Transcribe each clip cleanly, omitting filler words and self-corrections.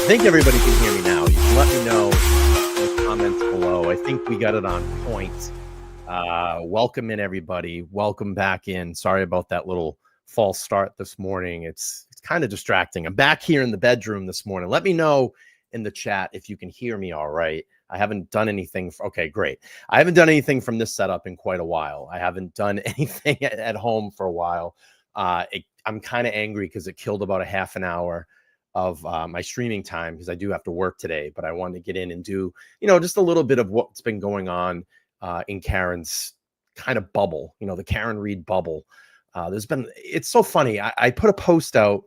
I think everybody can hear me now. You can let me know in the comments below. I think we got it on point. Welcome in, everybody. Welcome back in. Sorry about that little false start this morning. It's kind of distracting. I'm back here in the bedroom this morning. Let me know in the chat if you can hear me all right. I haven't done anything. Okay, great. I haven't done anything from this setup in quite a while. I haven't done anything at home for a while. I'm kind of angry because it killed about a half an hour of my streaming time because I do have to work today, but I wanted to get in and do, just a little bit of what's been going on in Karen's kind of bubble, the Karen Reed bubble. It's so funny. I put a post out,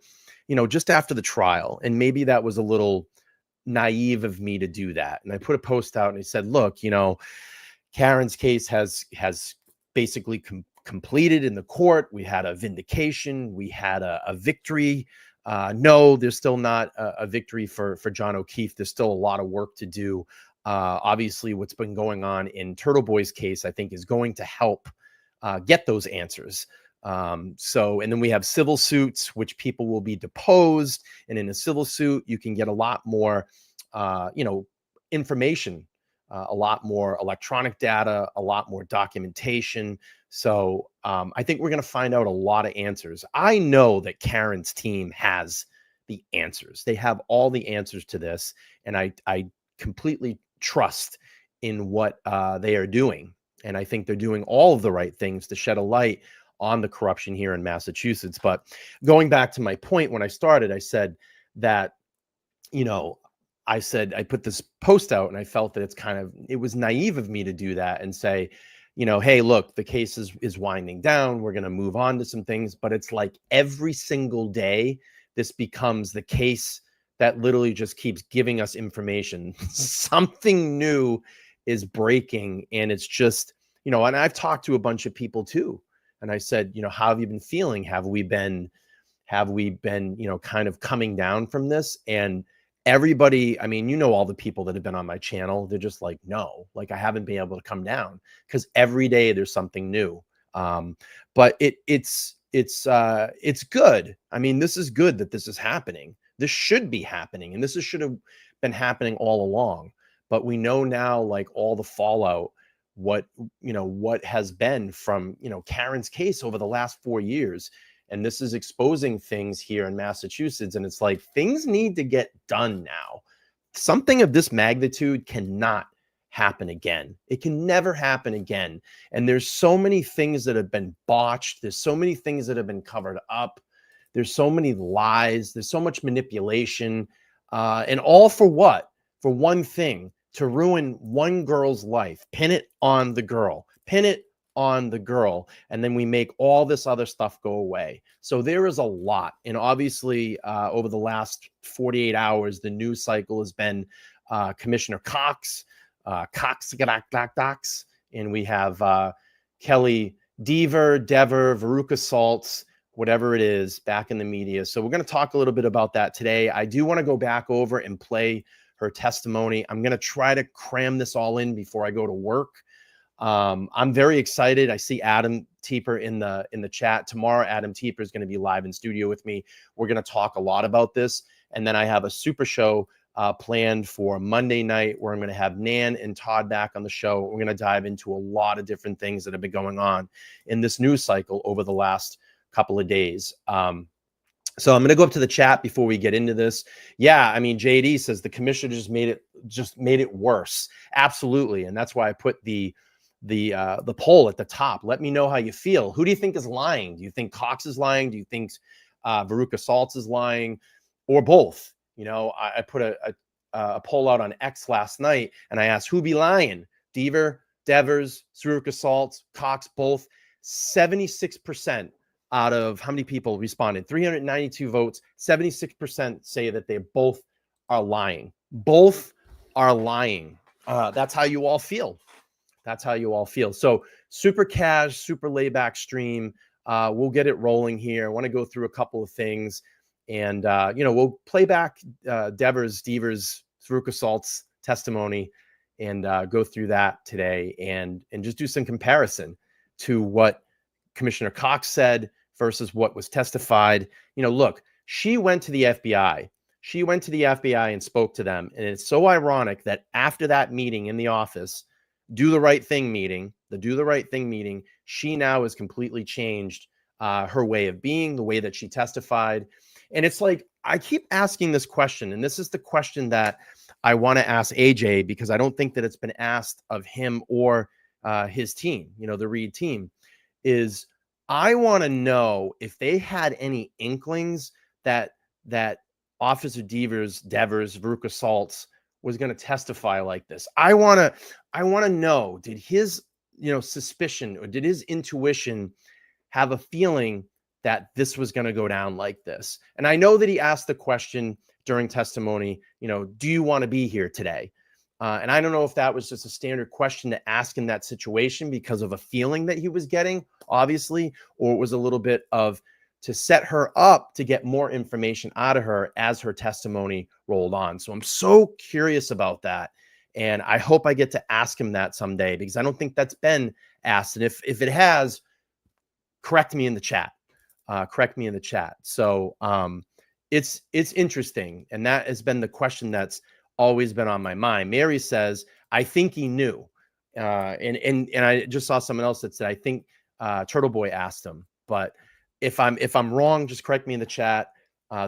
just after the trial, and maybe that was a little naive of me to do that. And I put a post out and I said, look, Karen's case has basically completed in the court. We had a vindication. We had a victory. No, there's still not a victory for John O'Keefe. There's still a lot of work to do. Obviously, what's been going on in Turtle Boy's case, I think, is going to help get those answers. And then we have civil suits, which people will be deposed. And in a civil suit, you can get a lot more, information, a lot more electronic data, a lot more documentation. So I think we're going to find out a lot of answers. I know that Karen's team has the answers. They have all the answers to this. And I completely trust in what they are doing. And I think they're doing all of the right things to shed a light on the corruption here in Massachusetts. But going back to my point, when I started, I said that, I put this post out and I felt that it was naive of me to do that and say, hey, look, the case is winding down. We're going to move on to some things. But it's like every single day, this becomes the case that literally just keeps giving us information. Something new is breaking. And it's just, and I've talked to a bunch of people too. And I said, how have you been feeling? Have we been, kind of coming down from this? And everybody, all the people that have been on my channel, they're just like, no, like I haven't been able to come down because every day there's something new. But it's good. This is good that this is happening. This should be happening. And should have been happening all along. But we know now, like all the fallout, what has been from, Karen's case over the last 4 years. And this is exposing things here in Massachusetts. And it's like, things need to get done now. Something of this magnitude cannot happen again. It can never happen again. And there's so many things that have been botched. There's so many things that have been covered up. There's so many lies. There's so much manipulation. And all for what? For one thing, to ruin one girl's life. Pin it on the girl. Pin it on the girl, and then we make all this other stuff go away. So there is a lot. And obviously, over the last 48 hours, the news cycle has been Commissioner Cox, and we have Kelly Dever, Veruca Saltz, whatever it is, back in the media. So we're going to talk a little bit about that today. I do want to go back over and play her testimony. I'm going to try to cram this all in before I go to work. I'm very excited. I see Adam Teeper in the chat. Tomorrow, Adam Teeper is going to be live in studio with me. We're going to talk a lot about this. And then I have a super show planned for Monday night where I'm going to have Nan and Todd back on the show. We're going to dive into a lot of different things that have been going on in this news cycle over the last couple of days. So I'm going to go up to the chat before we get into this. Yeah, JD says the commissioner just made it worse. Absolutely. And that's why I put the poll at the top. Let me know how you feel. Who do you think is lying? Do you think Cox is lying? Do you think Veruca Saltz is lying, or both? I put a poll out on X last night, and I asked who be lying. Devers, Veruca Saltz, Cox, both. 76% out of how many people responded? 392 votes. 76% say that they both are lying. Both are lying. That's how you all feel. That's how you all feel. So super cash, super layback stream. We'll get it rolling here. I want to go through a couple of things, and we'll play back Devers, Veruca Saltz testimony, and go through that today, and just do some comparison to what Commissioner Cox said versus what was testified. Look, she went to the FBI. She went to the FBI and spoke to them. And it's so ironic that after that meeting in the office, do the right thing meeting, the do the right thing meeting, she now has completely changed her way of being, the way that she testified. And it's like, I keep asking this question, and this is the question that I want to ask AJ, because I don't think that it's been asked of him or his team, the Reed team, is I want to know if they had any inklings that Officer Devers, Veruca Saltz was going to testify like this. I want to know, did his, suspicion, or did his intuition have a feeling that this was going to go down like this? And I know that he asked the question during testimony, do you want to be here today? And I don't know if that was just a standard question to ask in that situation because of a feeling that he was getting, obviously, or it was a little bit of to set her up to get more information out of her as her testimony rolled on. So I'm so curious about that. And I hope I get to ask him that someday, because I don't think that's been asked. And if it has, correct me in the chat. So it's interesting. And that has been the question that's always been on my mind. Mary says, I think he knew. And I just saw someone else that said, I think Turtle Boy asked him. But if I'm wrong, just correct me in the chat.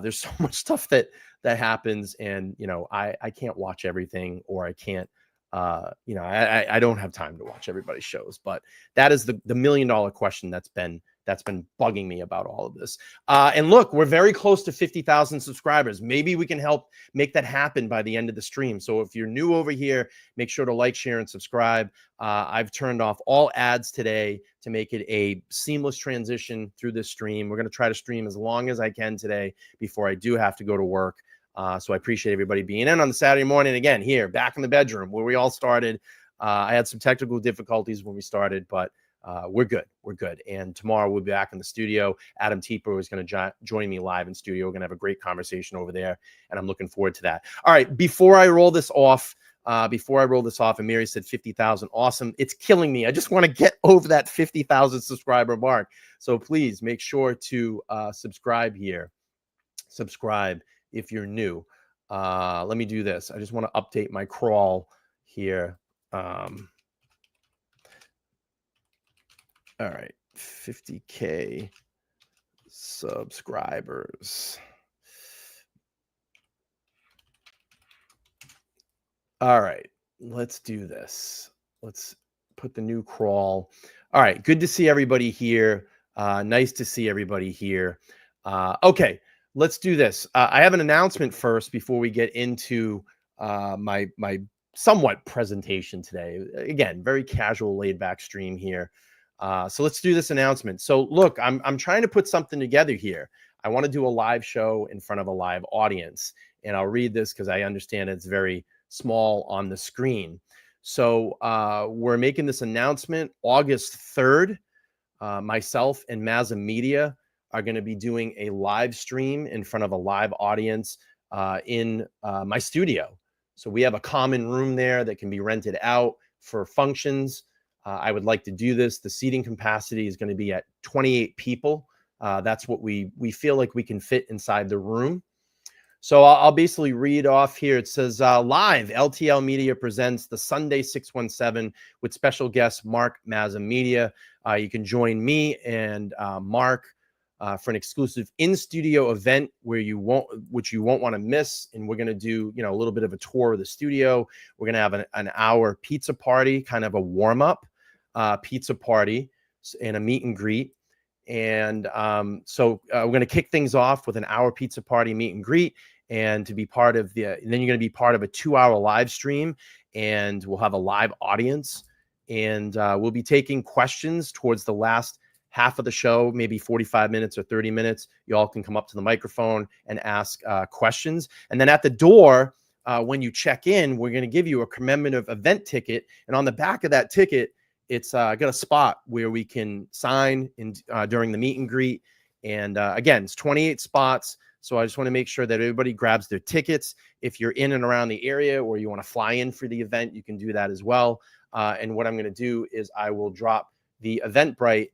There's so much stuff that happens, and I can't watch everything, or I can't I don't have time to watch everybody's shows. But that is the $1 million question that's been bugging me about all of this. And look, we're very close to 50,000 subscribers. Maybe we can help make that happen by the end of the stream. So if you're new over here, make sure to like, share, and subscribe. I've turned off all ads today to make it a seamless transition through this stream. We're going to try to stream as long as I can today before I do have to go to work. So I appreciate everybody being in on the Saturday morning. Again, here, back in the bedroom where we all started. I had some technical difficulties when we started, but we're good. We're good. And tomorrow we'll be back in the studio. Adam Tieper is going to join me live in studio. We're going to have a great conversation over there, and I'm looking forward to that. All right. Before I roll this off, and Mary said 50,000. Awesome. It's killing me. I just want to get over that 50,000 subscriber mark. So please make sure to subscribe here. Subscribe if you're new. Let me do this. I just want to update my crawl here. All right, 50K subscribers. All right, let's do this. Let's put the new crawl. All right, good to see everybody here. Nice to see everybody here. Okay, let's do this. I have an announcement first before we get into my somewhat presentation today. Again, very casual, laid back stream here. So let's do this announcement. So look, I'm trying to put something together here. I want to do a live show in front of a live audience, and I'll read this because I understand it's very small on the screen. So we're making this announcement August 3rd. Myself and Mazza Media are going to be doing a live stream in front of a live audience in my studio. So we have a common room there that can be rented out for functions. I would like to do this. The seating capacity is going to be at 28 people. That's what we feel like we can fit inside the room. So I'll basically read off here. It says, live, LTL Media presents the Sunday 617 with special guest Mark Mazza Media. You can join me and Mark for an exclusive in-studio event which you won't want to miss. And we're going to do, a little bit of a tour of the studio. We're going to have an hour pizza party, kind of a warm-up pizza party and a meet and greet. And so we're going to kick things off with an hour pizza party meet and greet, and to be part of and then you're going to be part of a 2-hour live stream, and we'll have a live audience, and we'll be taking questions towards the last half of the show, maybe 45 minutes or 30 minutes. You all can come up to the microphone and ask questions. And then at the door, when you check in, we're going to give you a commemorative event ticket. And on the back of that ticket, it's got a spot where we can sign during the meet and greet. And again, it's 28 spots. So I just want to make sure that everybody grabs their tickets. If you're in and around the area, or you want to fly in for the event, you can do that as well. And what I'm going to do is I will drop the Eventbrite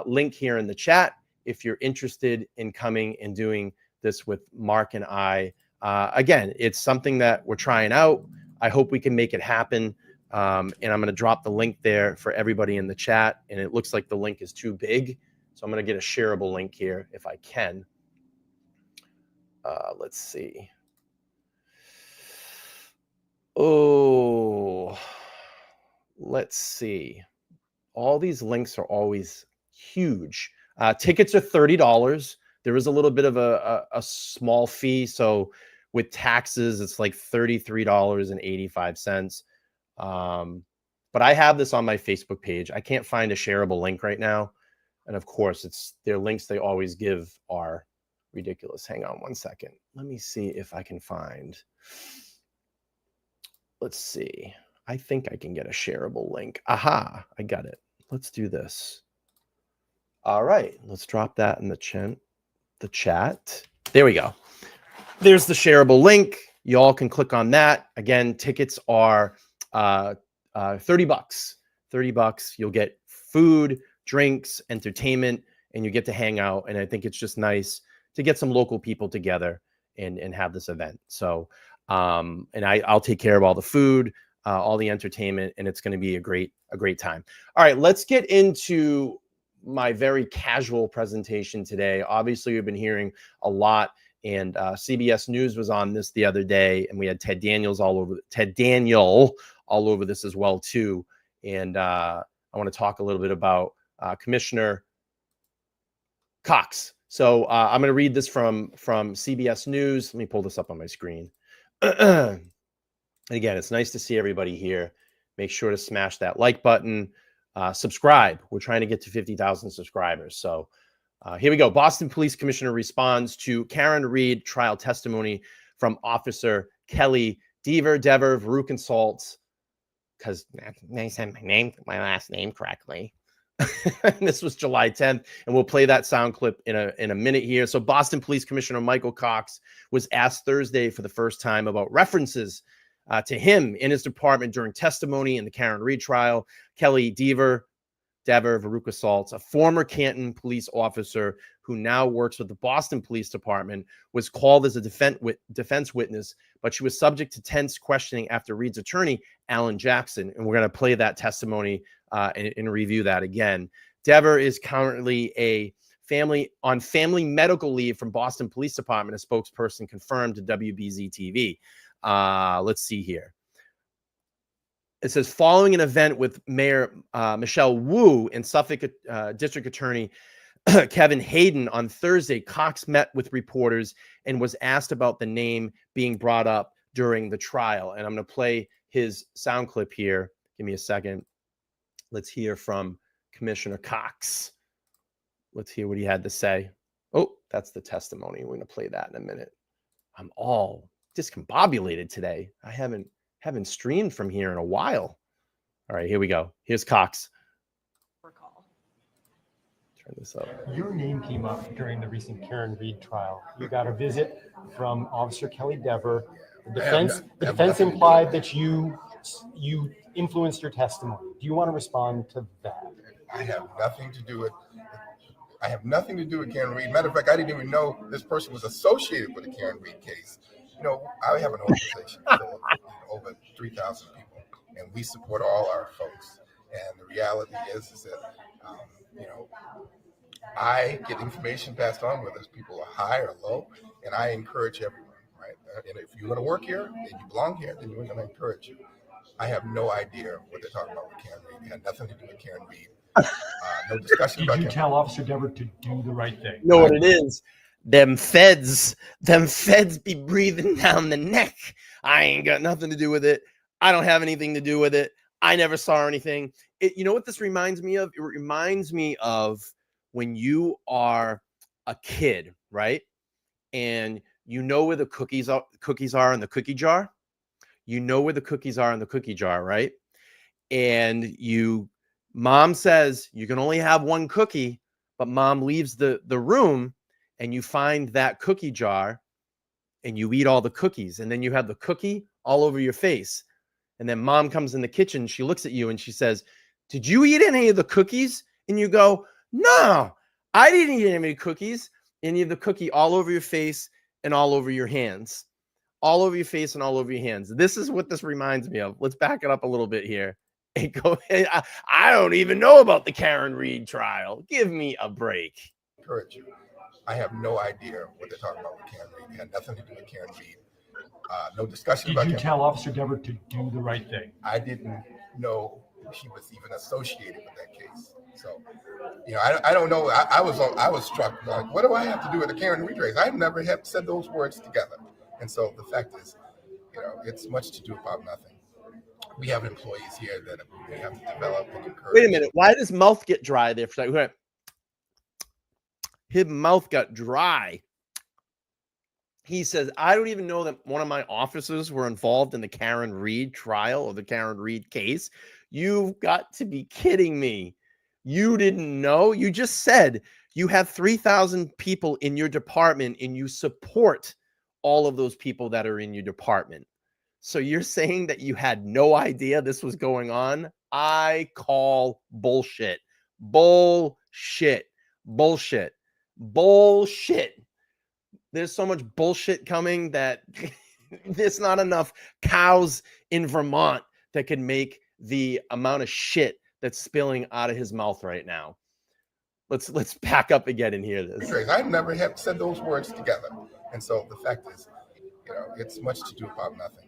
link here in the chat if you're interested in coming and doing this with Mark and I again, it's something that we're trying out. I hope we can make it happen. And I'm going to drop the link there for everybody in the chat. And it looks like the link is too big. So I'm going to get a shareable link here if I can. Let's see. Oh, let's see. All these links are always huge. Tickets are $30. There is a little bit of a small fee. So with taxes, it's like $33.85. But I have this on my Facebook page. I can't find a shareable link right now. And of course, it's their links they always give are ridiculous. Hang on one second. Let me see if I can find. Let's see. I think I can get a shareable link. Aha, I got it. Let's do this. All right, let's drop that in the chat. There we go. There's the shareable link. You all can click on that. Again, tickets are $30. $30. You'll get food, drinks, entertainment, and you get to hang out. And I think it's just nice to get some local people together and have this event. So, and I'll take care of all the food, all the entertainment, and it's going to be a great time. All right, let's get into my very casual presentation today. Obviously, we've been hearing a lot, and CBS News was on this the other day, and we had Ted Daniel all over this as well too. And I want to talk a little bit about Commissioner Cox. So I'm going to read this from CBS News. Let me pull this up on my screen. Again, it's nice to see everybody here. Make sure to smash that like button. Subscribe. We're trying to get to 50,000 subscribers. So here we go. Boston Police Commissioner responds to Karen Reed trial testimony from Officer Kelly Dever, Veruca Saltz, because they said my last name correctly. This was July 10th, and we'll play that sound clip in a minute here. So Boston Police Commissioner Michael Cox was asked Thursday for the first time about references to him in his department during testimony in the Karen Reed trial. Kelly Dever, Veruca Saltz, a former Canton police officer who now works with the Boston Police Department, was called as a defense witness, but she was subject to tense questioning after Reed's attorney, Alan Jackson. And we're going to play that testimony and review that again. Dever is currently family medical leave from Boston Police Department, a spokesperson confirmed to WBZ TV. Let's see here. It says, following an event with Mayor Michelle Wu and Suffolk District Attorney Kevin Hayden on Thursday, Cox met with reporters and was asked about the name being brought up during the trial. And I'm going to play his sound clip here. Give me a second. Let's hear from Commissioner Cox. Let's hear what he had to say. Oh, that's the testimony. We're going to play that in a minute. I'm all discombobulated today. I haven't streamed from here in a while. All right, here we go. Here's Cox. Recall. Turn this up. Your name came up during the recent Karen Reed trial. You got a visit from Officer Kelly Dever. The defense implied that you influenced your testimony. Do you want to respond to that? I have nothing to do with Karen Reed. Matter of fact, I didn't even know this person was associated with the Karen Reed case. You know, I have an organization of over 3,000 people, and we support all our folks. And the reality is that, I get information passed on, whether people are high or low, and I encourage everyone, right? And if you're going to work here and you belong here, then we're going to encourage you. I have no idea what they're talking about with Karen Reed. It had nothing to do with Karen Reed. No discussion about Did you tell Officer Dever to do the right thing? You know what it is? Them feds be breathing down the neck. I ain't got nothing to do with it. I don't have anything to do with it. I never saw anything. You know what this reminds me of? It reminds me of when you are a kid, right? And you know where the cookies are in the cookie jar. You know where the cookies are in the cookie jar, right? And mom says you can only have one cookie, but mom leaves the room, and you find that cookie jar and you eat all the cookies, and then you have the cookie all over your face. And then mom comes in the kitchen, she looks at you and she says, "Did you eat any of the cookies?" And you go, "No, I didn't eat any cookies." And you have the cookie all over your face and all over your hands. all over your face and all over your hands. This is what this reminds me of. Let's back it up a little bit here. I don't even know about the Karen Reed trial. Give me a break. Encourage you. I have no idea what they're talking about with Karen Reed. It had nothing to do with Karen Reed. No discussion about Did you tell Officer Dever to do the right thing? I didn't know she was even associated with that case. So, I don't know. I was struck. Like, what do I have to do with the Karen Reed race? I've never said those words together. And so the fact is, it's much to do about nothing. We have employees here that we have to develop and encourage. Wait a minute. Why does mouth get dry there? For a second? His mouth got dry. He says, I don't even know that one of my officers were involved in the Karen Reed trial or the Karen Reed case. You've got to be kidding me. You didn't know? You just said you have 3,000 people in your department and you support all of those people that are in your department. So you're saying that you had no idea this was going on? I call bullshit. Bullshit. Bullshit. Bullshit. There's so much bullshit coming that there's not enough cows in Vermont that can make the amount of shit that's spilling out of his mouth right now. Let's back up again and hear this. I've never said those words together. And so the fact is, it's much to do about nothing.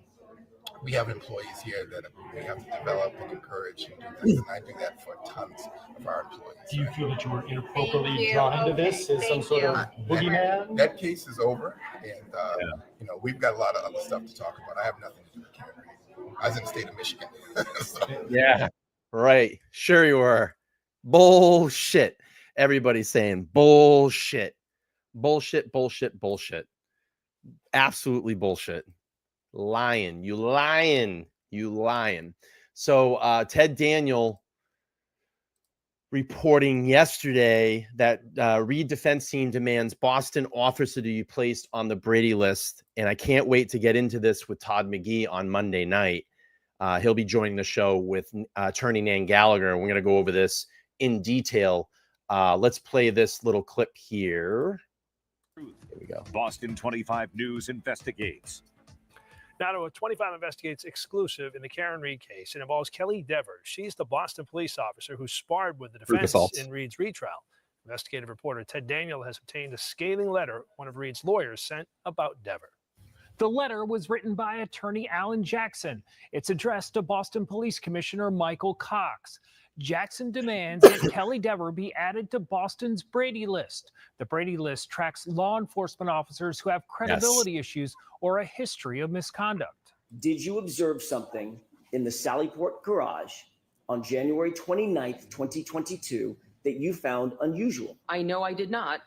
We have employees here that we have to develop and encourage and do things, and I do that for tons of our employees. Do you feel that you were inappropriately drawn into this as some sort of boogeyman? That case is over, and we've got a lot of other stuff to talk about. I have nothing to do with Karen Reed. I was in the state of Michigan. Yeah, right. Sure you were. Bullshit. Everybody's saying bullshit. Bullshit, bullshit, bullshit. Absolutely bullshit. Lyin. You lying. You lying. So Ted Daniel reporting yesterday that Reed defense team demands Boston officer to be placed on the Brady list. And I can't wait to get into this with Todd McGee on Monday night. He'll be joining the show with attorney Nan Gallagher. And we're going to go over this in detail. Let's play this little clip here. Here we go. Boston 25 News investigates. Now to a 25 investigates exclusive in the Karen Reed case. It involves Kelly Dever. She's the Boston police officer who sparred with the defense in Reed's retrial. Investigative reporter Ted Daniel has obtained a scathing letter one of Reed's lawyers sent about Dever. The letter was written by attorney Alan Jackson. It's addressed to Boston Police Commissioner Michael Cox. Jackson demands that Kelly Dever be added to Boston's Brady list. The Brady list tracks law enforcement officers who have credibility issues or a history of misconduct. Did you observe something in the Sallyport garage on January 29th, 2022 that you found unusual? I know I did not.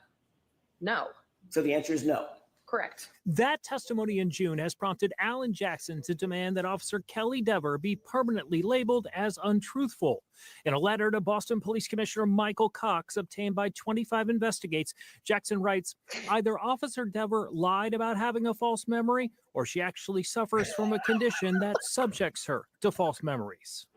No. So the answer is no. Correct. That testimony in June has prompted Alan Jackson to demand that Officer Kelly Dever be permanently labeled as untruthful. In a letter to Boston Police Commissioner Michael Cox obtained by 25 Investigates, Jackson writes, either Officer Dever lied about having a false memory, or she actually suffers from a condition that subjects her to false memories.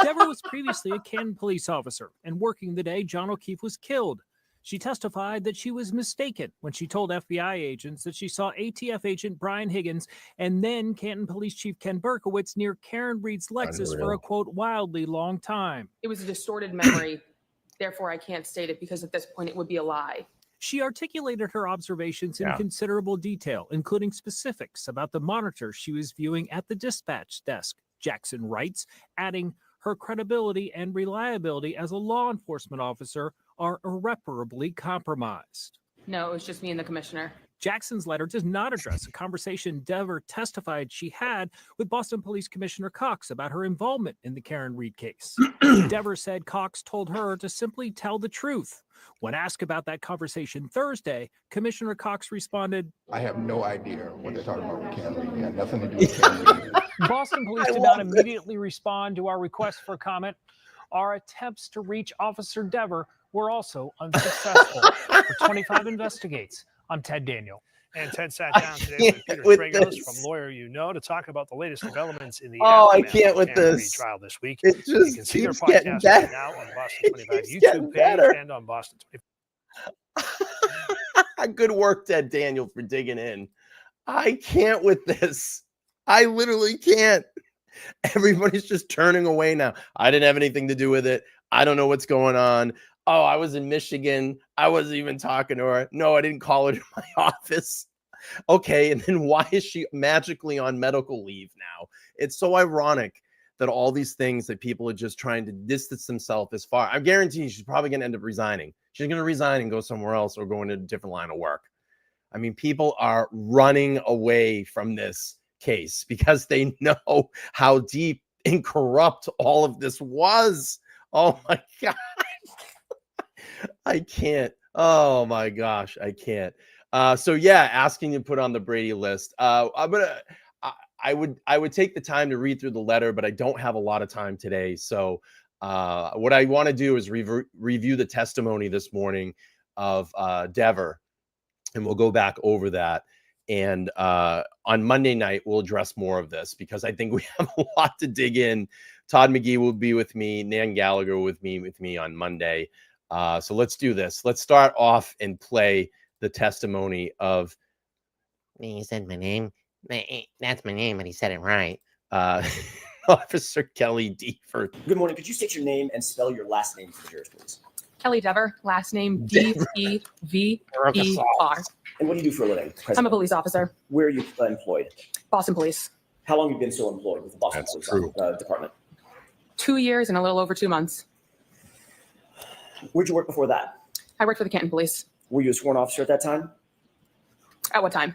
Dever was previously a Canton police officer and working the day John O'Keefe was killed. She testified that she was mistaken when she told FBI agents that she saw ATF agent Brian Higgins and then Canton Police Chief Ken Berkowitz near Karen Reed's Lexus for a, quote, wildly long time. It was a distorted memory. Therefore, I can't state it because at this point it would be a lie. She articulated her observations in considerable detail, including specifics about the monitor she was viewing at the dispatch desk, Jackson writes, adding her credibility and reliability as a law enforcement officer are irreparably compromised. No, it was just me and the commissioner. Jackson's letter does not address a conversation Dever testified she had with Boston Police Commissioner Cox about her involvement in the Karen Reed case. Dever said Cox told her to simply tell the truth. When asked about that conversation Thursday, Commissioner Cox responded, I have no idea what they're talking about with Karen Reed. It had nothing to do with Karen Reed. Boston police did not immediately respond to our request for comment. Our attempts to reach Officer Dever were also unsuccessful. For 25 Investigates, I'm Ted Daniel. And Ted sat down today with Peter Stragos from Lawyer You Know to talk about the latest developments in the I can't with this trial this week. It just you can see their podcast right now on the Boston 25 YouTube page and on Boston 25. Good work, Ted Daniel, for digging in. I can't with this. I literally can't. Everybody's just turning away now. I didn't have anything to do with it. I don't know what's going on. Oh, I was in Michigan. I wasn't even talking to her. No, I didn't call her to my office. Okay, and then why is she magically on medical leave now? It's so ironic that all these things that people are just trying to distance themselves as far. I guarantee she's probably going to end up resigning. She's going to resign and go somewhere else or go into a different line of work. I mean, people are running away from this case because they know how deep and corrupt all of this was. Oh my God. I can't. Oh my gosh, I can't. So yeah, asking to put on the Brady list. I would take the time to read through the letter, but I don't have a lot of time today. So what I want to do is review the testimony this morning of Dever, and we'll go back over that. And on Monday night, we'll address more of this because I think we have a lot to dig in. Todd McGee will be with me. Nan Gallagher with me on Monday. So let's do this. Let's start off and play the testimony of. He said my name. That's my name, but he said it right. Officer Kelly Dever. Good morning. Could you state your name and spell your last name for the jurors, please? Kelly Dever, last name Dever. And what do you do for a living? I'm a police officer. Where are you employed? Boston Police. How long have you been so employed with the Boston Police Department? 2 years and a little over 2 months. Where'd you work before that? I worked for the Canton Police. Were you a sworn officer at that time? At what time?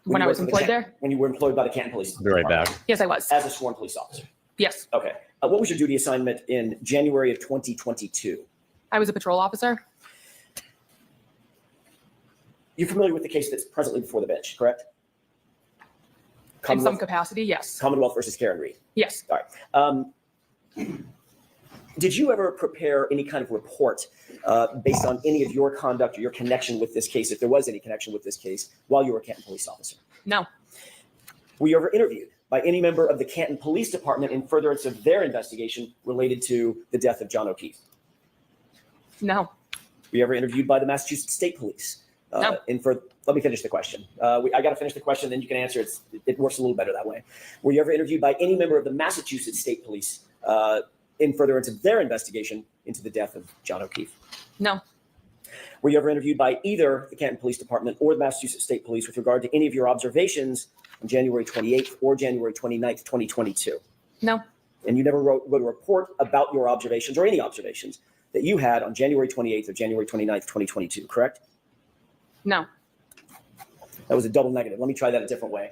When I was employed there? When you were employed by the Canton Police Be right back. Yes, I was. As a sworn police officer? Yes. Okay. What was your duty assignment in January of 2022? I was a patrol officer. You're familiar with the case that's presently before the bench, correct? In some capacity, yes. Commonwealth versus Karen Reed. Yes. All right. Did you ever prepare any kind of report based on any of your conduct or your connection with this case, if there was any connection with this case, while you were a Canton police officer? No. Were you ever interviewed by any member of the Canton Police Department in furtherance of their investigation related to the death of John O'Keefe? No. Were you ever interviewed by the Massachusetts State Police? No. Let me finish the question. I got to finish the question, then you can answer. It works a little better that way. Were you ever interviewed by any member of the Massachusetts State Police in furtherance of their investigation into the death of John O'Keefe? No. Were you ever interviewed by either the Canton Police Department or the Massachusetts State Police with regard to any of your observations on January 28th or January 29th, 2022? No. And you never wrote a report about your observations or any observations that you had on January 28th or January 29th, 2022, correct? No. That was a double negative. Let me try that a different way.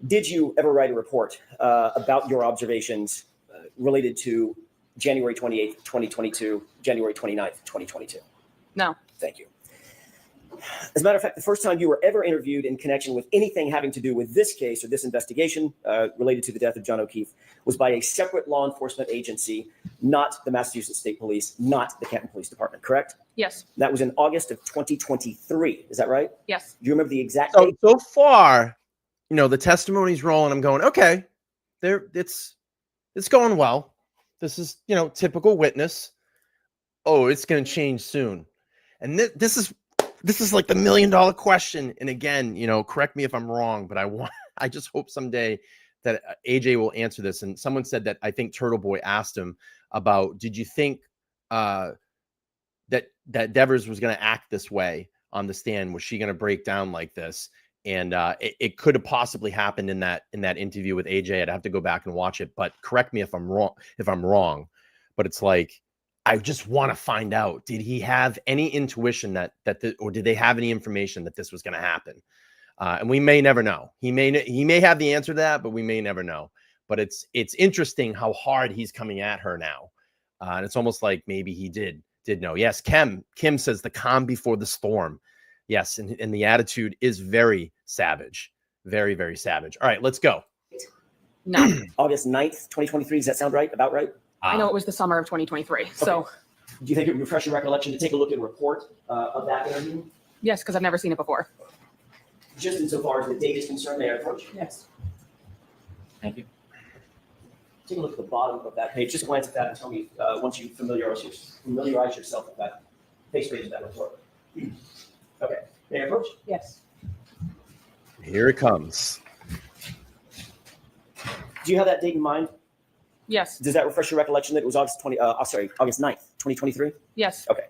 Did you ever write a report about your observations related to January 28th, 2022, January 29th, 2022? No. Thank you. As a matter of fact, the first time you were ever interviewed in connection with anything having to do with this case or this investigation related to the death of John O'Keefe was by a separate law enforcement agency, not the Massachusetts State Police, not the Canton Police Department, correct? Yes. That was in August of 2023. Is that right? Yes. Do you remember the exact date? So far, the testimony's rolling. I'm going, okay, it's going well. This is, typical witness. Oh, it's going to change soon. And this is like the $1 million question. And again, correct me if I'm wrong, but I just hope someday that AJ will answer this. And someone said that I think Turtle Boy asked him about, did you think that Devers was going to act this way on the stand? Was she going to break down like this? And it could have possibly happened in that interview with AJ. I'd have to go back and watch it, but correct me if I'm wrong. But it's like, I just want to find out, did he have any intuition or did they have any information that this was going to happen? And we may never know. He may have the answer to that, but we may never know. But it's interesting how hard he's coming at her now. And it's almost like maybe he did know. Yes, Kim says the calm before the storm. Yes, and the attitude is very savage. Very, very savage. All right, let's go. No. August 9th, 2023. Does that sound right? About right? I know it was the summer of 2023. So do you think it would refresh your recollection to take a look at a report of that interview? yes, because I've never seen it before. Just insofar as the date is concerned, may I approach? Yes. Thank you. Take a look at the bottom of that page. Just glance at that and tell me once you familiarize yourself with that face page of that report. Okay. May I approach? Yes. Here it comes. Do you have that date in mind? Yes. Does that refresh your recollection that it was August 9th, 2023? Yes. Okay.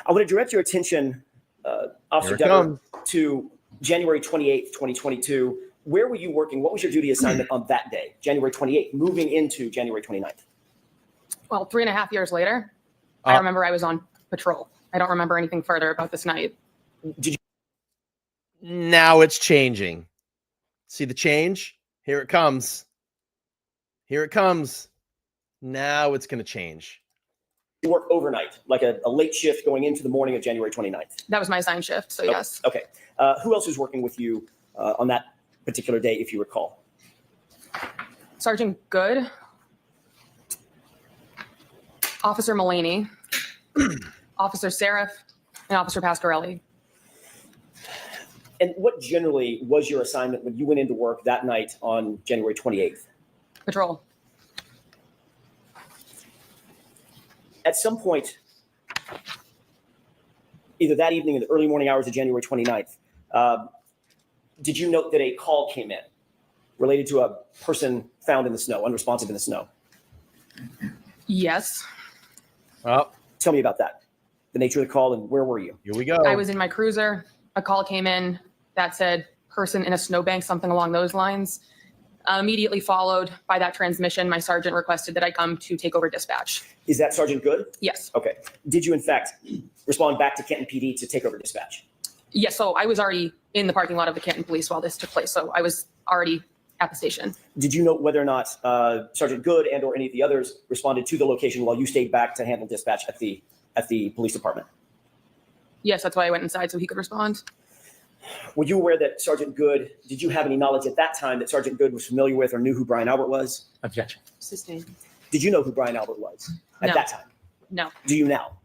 I want to direct your attention, Officer Here it Dever, comes. to January 28th, 2022. Where were you working? What was your duty assignment on that day, January 28th, moving into January 29th? Well, 3.5 years later, I remember I was on patrol. I don't remember anything further about this night. Now it's changing. See the change? Here it comes. Here it comes. Now it's going to change. You work overnight, like a late shift going into the morning of January 29th. That was my assigned shift, so yes. Okay. Who else was working with you on that particular day, if you recall? Sergeant Good, Officer Mullaney, Officer Seraph, and Officer Pasquarelli. And what generally was your assignment when you went into work that night on January 28th? Patrol. At some point, either that evening in the early morning hours of January 29th, did you note that a call came in related to a person found in the snow, unresponsive in the snow? Yes. Oh, Tell me about that, the nature of the call, and where were you? here we go. I was in my cruiser. A call came in that said person in a snowbank, something along those lines. Immediately followed by that transmission, my sergeant requested that I come to take over dispatch. Is that Sergeant Good? Yes. Okay. Did you, in fact, respond back to Canton PD to take over dispatch? Yes, so I was already in the parking lot of the Canton Police while this took place, so I was already at the station. Did you note whether or not Sergeant Good and or any of the others responded to the location while you stayed back to handle dispatch at the police department? Yes, that's why I went inside so he could respond. Were you aware that Sergeant Good, did you have any knowledge at that time that Sergeant Good was familiar with or knew who Brian Albert was? Objection. Sustained. Did you know who Brian Albert was at No. that time? No. Do you now?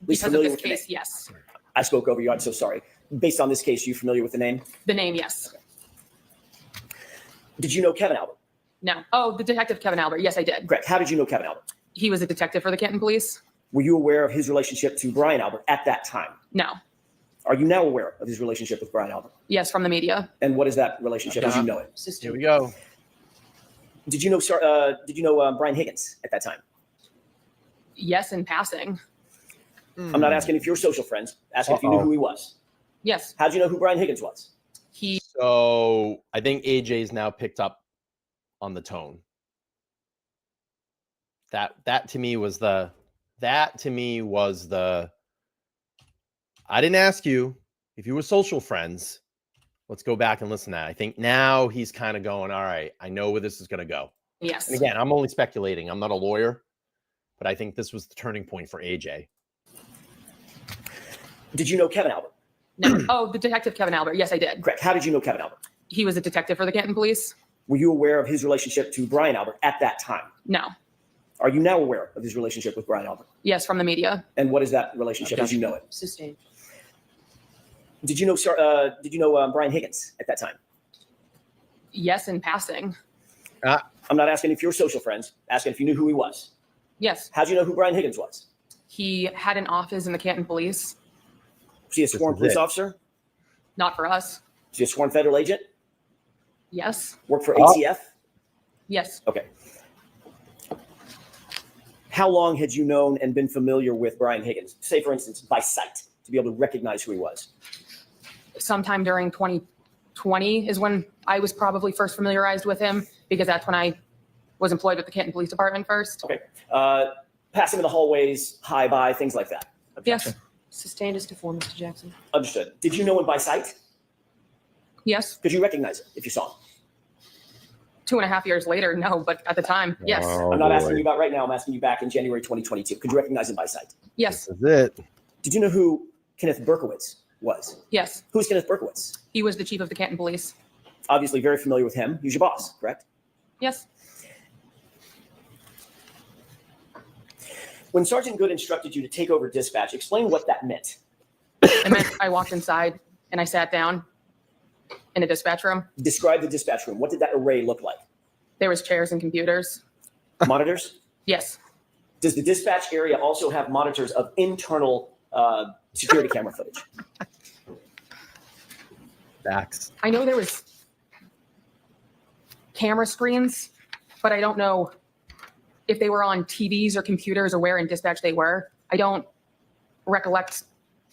At least Because of familiar this with the name? case, yes. I spoke over you. I'm so sorry. Based on this case, you familiar with the name? The name, yes. Did you know Kevin Albert? No. Oh, the detective Kevin Albert. Yes, I did. Correct. How did you know Kevin Albert? He was a detective for the Canton Police. Were you aware of his relationship to Brian Albert at that time? No. Are you now aware of his relationship with Brian Albert? Yes, from the media. And what is that relationship as you know it? Here we go. Did you know Brian Higgins at that time? Yes, in passing. I'm not asking if you're social friends. Asking if you knew who he was. Yes. How'd you know who Brian Higgins was? So I think AJ's now picked up on the tone. That to me was the I didn't ask you if you were social friends. Let's go back and listen to that. I think now he's kind of going, all right, I know where this is going to go. Yes. And again, I'm only speculating. I'm not a lawyer, but I think this was the turning point for AJ. Did you know Kevin Albert? No. Oh, the detective Kevin Albert. Yes, I did. Correct. How did you know Kevin Albert? He was a detective for the Canton Police. Were you aware of his relationship to Brian Albert at that time? No. Are you now aware of his relationship with Brian Albert? Yes, from the media. And what is that relationship as you know it? Sustained. Did you know Brian Higgins at that time? Yes, in passing. I'm not asking if you're social friends. Asking if you knew who he was. Yes. How'd you know who Brian Higgins was? He had an office in the Canton Police. Was he a sworn police officer? Not for us. Was he a sworn federal agent? Yes. Worked for ATF? Yes. Okay. How long had you known and been familiar with Brian Higgins? Say, for instance, by sight, to be able to recognize who he was. Sometime during 2020 is when I was probably first familiarized with him, because that's when I was employed with the Canton Police Department first. Okay. Passing in the hallways, hi, bye, things like that. Yes. Sustained is to form, Mr. Jackson. Understood. Did you know him by sight? Yes. Could you recognize him if you saw him? 2.5 years later, no, but at the time, yes. Oh, I'm not asking you about right now. I'm asking you back in January 2022. Could you recognize him by sight? Yes. This is it. Did you know who Kenneth Berkowitz was? Yes. Who's Kenneth Berkowitz? He was the chief of the Canton Police. Obviously very familiar with him. He's your boss, correct? Yes. When Sergeant Good instructed you to take over dispatch, explain what that meant. It meant I walked inside and I sat down in a dispatch room. Describe the dispatch room. What did that array look like? There was chairs and computers. Monitors? Yes. Does the dispatch area also have monitors of internal security camera footage? Facts. I know there was camera screens, but I don't know if they were on TVs or computers or where in dispatch they were. I don't recollect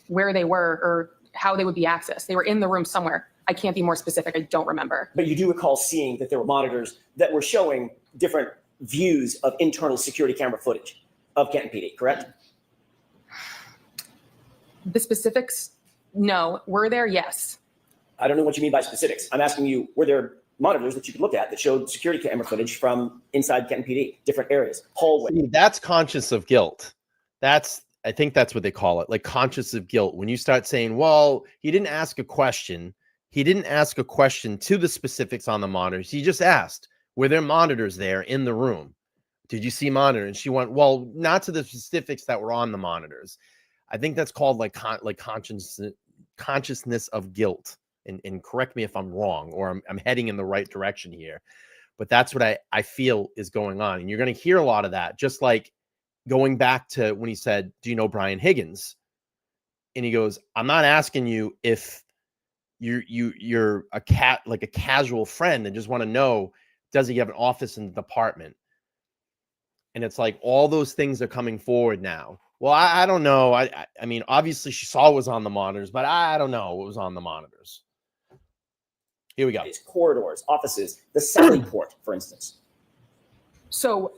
where they were or how they would be accessed. They were in the room somewhere. I can't be more specific. I don't remember. But you do recall seeing that there were monitors that were showing different views of internal security camera footage of Canton PD, correct? The specifics, no. Were there? Yes. I don't know what you mean by specifics. I'm asking you, were there monitors that you could look at that showed security camera footage from inside Canton PD, different areas, hallway? See, that's conscious of guilt. I think that's what they call it, like conscious of guilt. When you start saying, well, he didn't ask a question. He didn't ask a question to the specifics on the monitors. He just asked, were there monitors there in the room? Did you see monitors? And she went, well, not to the specifics that were on the monitors. I think that's called like consciousness of guilt. And correct me if I'm wrong, or I'm heading in the right direction here. But that's what I feel is going on. And you're going to hear a lot of that, just like going back to when he said, do you know Brian Higgins? And he goes, I'm not asking you if you're like a casual friend and just want to know, does he have an office in the department? And it's like all those things are coming forward now. Well, I don't know. I mean, obviously she saw what was on the monitors, but I don't know what was on the monitors. Here we go. Corridors, offices, the Sally port, for instance. So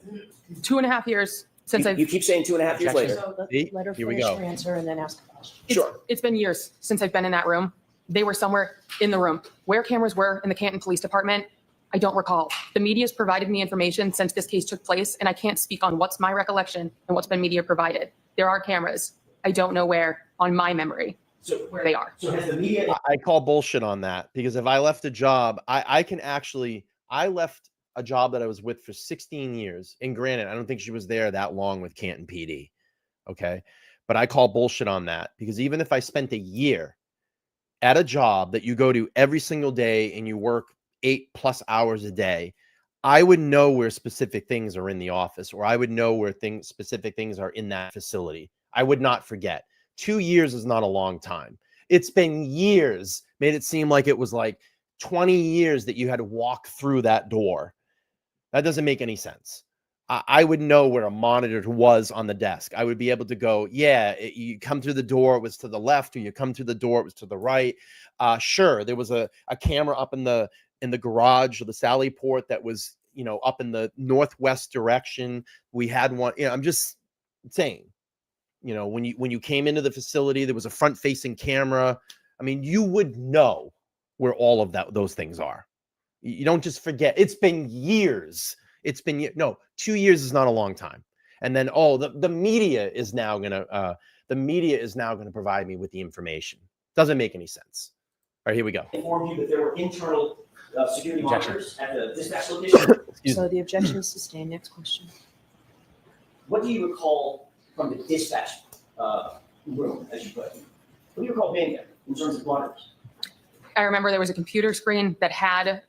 2.5 years since You keep saying 2.5 years later. So See? let her Here we finish go. her answer and then ask a question. Sure. It's been years since I've been in that room. They were somewhere in the room. Where cameras were in the Canton Police Department, I don't recall. The media's provided me information since this case took place, and I can't speak on what's my recollection and what's been media provided. There are cameras. I don't know where on my memory where they are. So has the media? I call bullshit on that, because if I left a job, I left a job that I was with for 16 years. And granted, I don't think she was there that long with Canton PD. Okay. But I call bullshit on that, because even if I spent a year at a job that you go to every single day and you work 8+ hours a day, I would know where specific things are in the office, or I would know where specific things are in that facility. I would not forget. 2 years is not a long time. It's been years, made it seem like it was like 20 years that you had to walk through that door. That doesn't make any sense. I would know where a monitor was on the desk. I would be able to go, yeah, you come through the door, it was to the left, or you come through the door, it was to the right. Sure, there was a camera up in the garage or the Sally port that was, up in the northwest direction. We had one. I'm just saying, when you came into the facility, there was a front-facing camera. I mean, you would know where all of those things are. You don't just forget. It's been years. It's been 2 years is not a long time. And then the media is now gonna provide me with the information. Doesn't make any sense. All right, here we go. Inform you that there were internal security monitors at the dispatch location. So the objection is sustained. Next question. What do you recall from the dispatch room, as you put it? What do you recall being there in terms of monitors? I remember there was a computer screen that had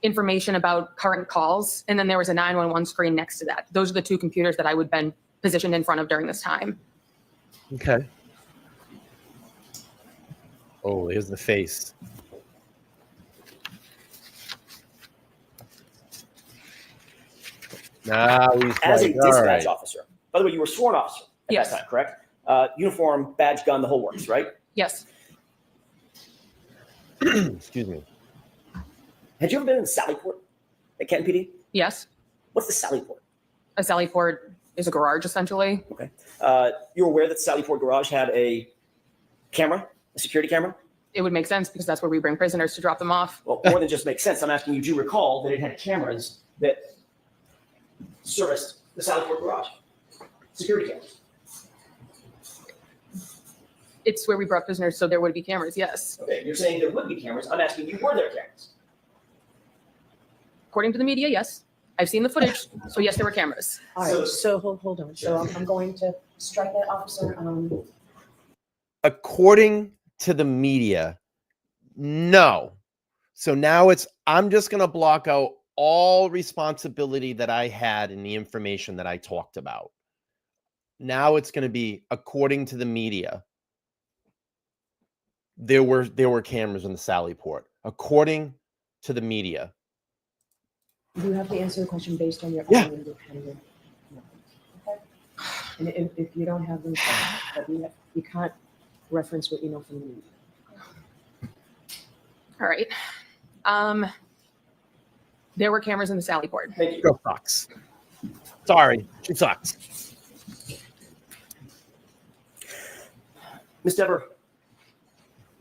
information about current calls, and then there was a 911 screen next to that. Those are the two computers that I would have been positioned in front of during this time. Okay. Oh, here's the face. Now he's As a like, all dispatch right. officer. By the way, you were a sworn officer at Yes. that time, correct? Uniform, badge, gun, the whole works, right? Yes. Excuse me. Had you ever been in the Sally port at Canton PD? Yes. What's the Sally port? A Sally port is a garage, essentially. Okay. You're aware that the Sally port garage had a camera, a security camera? It would make sense because that's where we bring prisoners to drop them off. Well, more than just makes sense. I'm asking you, do you recall that it had cameras that serviced the Sally port garage? Security cameras. It's where we brought prisoners, so there would be cameras, yes. Okay, you're saying there would be cameras. I'm asking you, were there cameras? According to the media, yes. I've seen the footage, so yes, there were cameras. All right. So hold on. So I'm going to strike that officer. According to the media, no. So now I'm just going to block out all responsibility that I had in the information that I talked about. Now it's going to be, according to the media, there were cameras in the Sally port. According to the media, You have to answer the question based on your Yeah. own independent knowledge. Okay? And if you don't have them, but you can't reference what you know from the media. All right. There were cameras in the Sally port. Thank you. Girl sucks. Sorry, she sucks. Ms. Dever,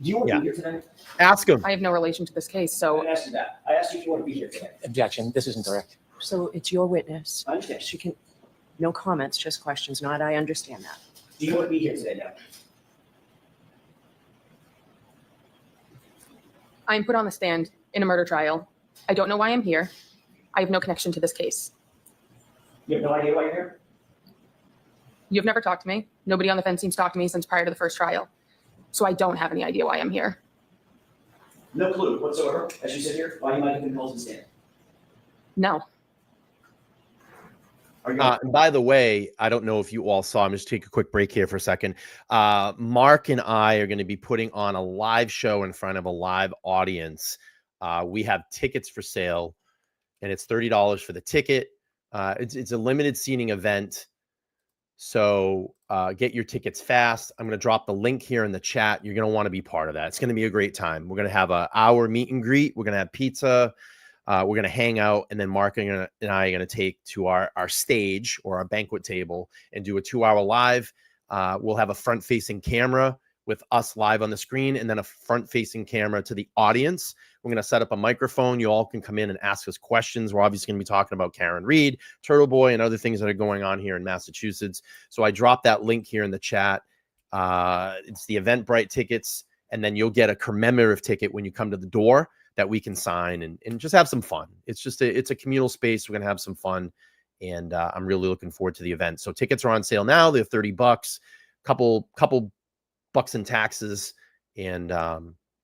do you want to Yeah. be here today? Ask him. I have no relation to this case, I so didn't ask you that. I asked you if you want to be here today. Objection. This isn't direct. So it's your witness. I understand. She can, no comments, just questions. Not, I understand that. Do you want to be here today now? I'm put on the stand in a murder trial. I don't know why I'm here. I have no connection to this case. You have no idea why you're here? You've never talked to me. Nobody on the fence seems to talk to me since prior to the first trial. So I don't have any idea why I'm here. No clue whatsoever, as you sit here, why you might have been called to stand. No. Are you And by the way, I don't know if you all saw, I'm just take a quick break here for a second. Mark and I are going to be putting on a live show in front of a live audience. We have tickets for sale, and it's $30 for the ticket. It's a limited seating event. So get your tickets fast. I'm going to drop the link here in the chat. You're going to want to be part of that. It's going to be a great time. We're going to have an hour meet and greet. We're going to have pizza. We're going to hang out. And then Mark and I are going to take to our stage or our banquet table and do a 2-hour live. We'll have a front-facing camera with us live on the screen and then a front-facing camera to the audience. We're going to set up a microphone. You all can come in and ask us questions. We're obviously going to be talking about Karen Reed, Turtle Boy, and other things that are going on here in Massachusetts. So I dropped that link here in the chat. It's the Eventbrite tickets, and then you'll get a commemorative ticket when you come to the door that we can sign and just have some fun. It's a communal space. We're going to have some fun, and I'm really looking forward to the event. So tickets are on sale now. They're $30, couple bucks in taxes, and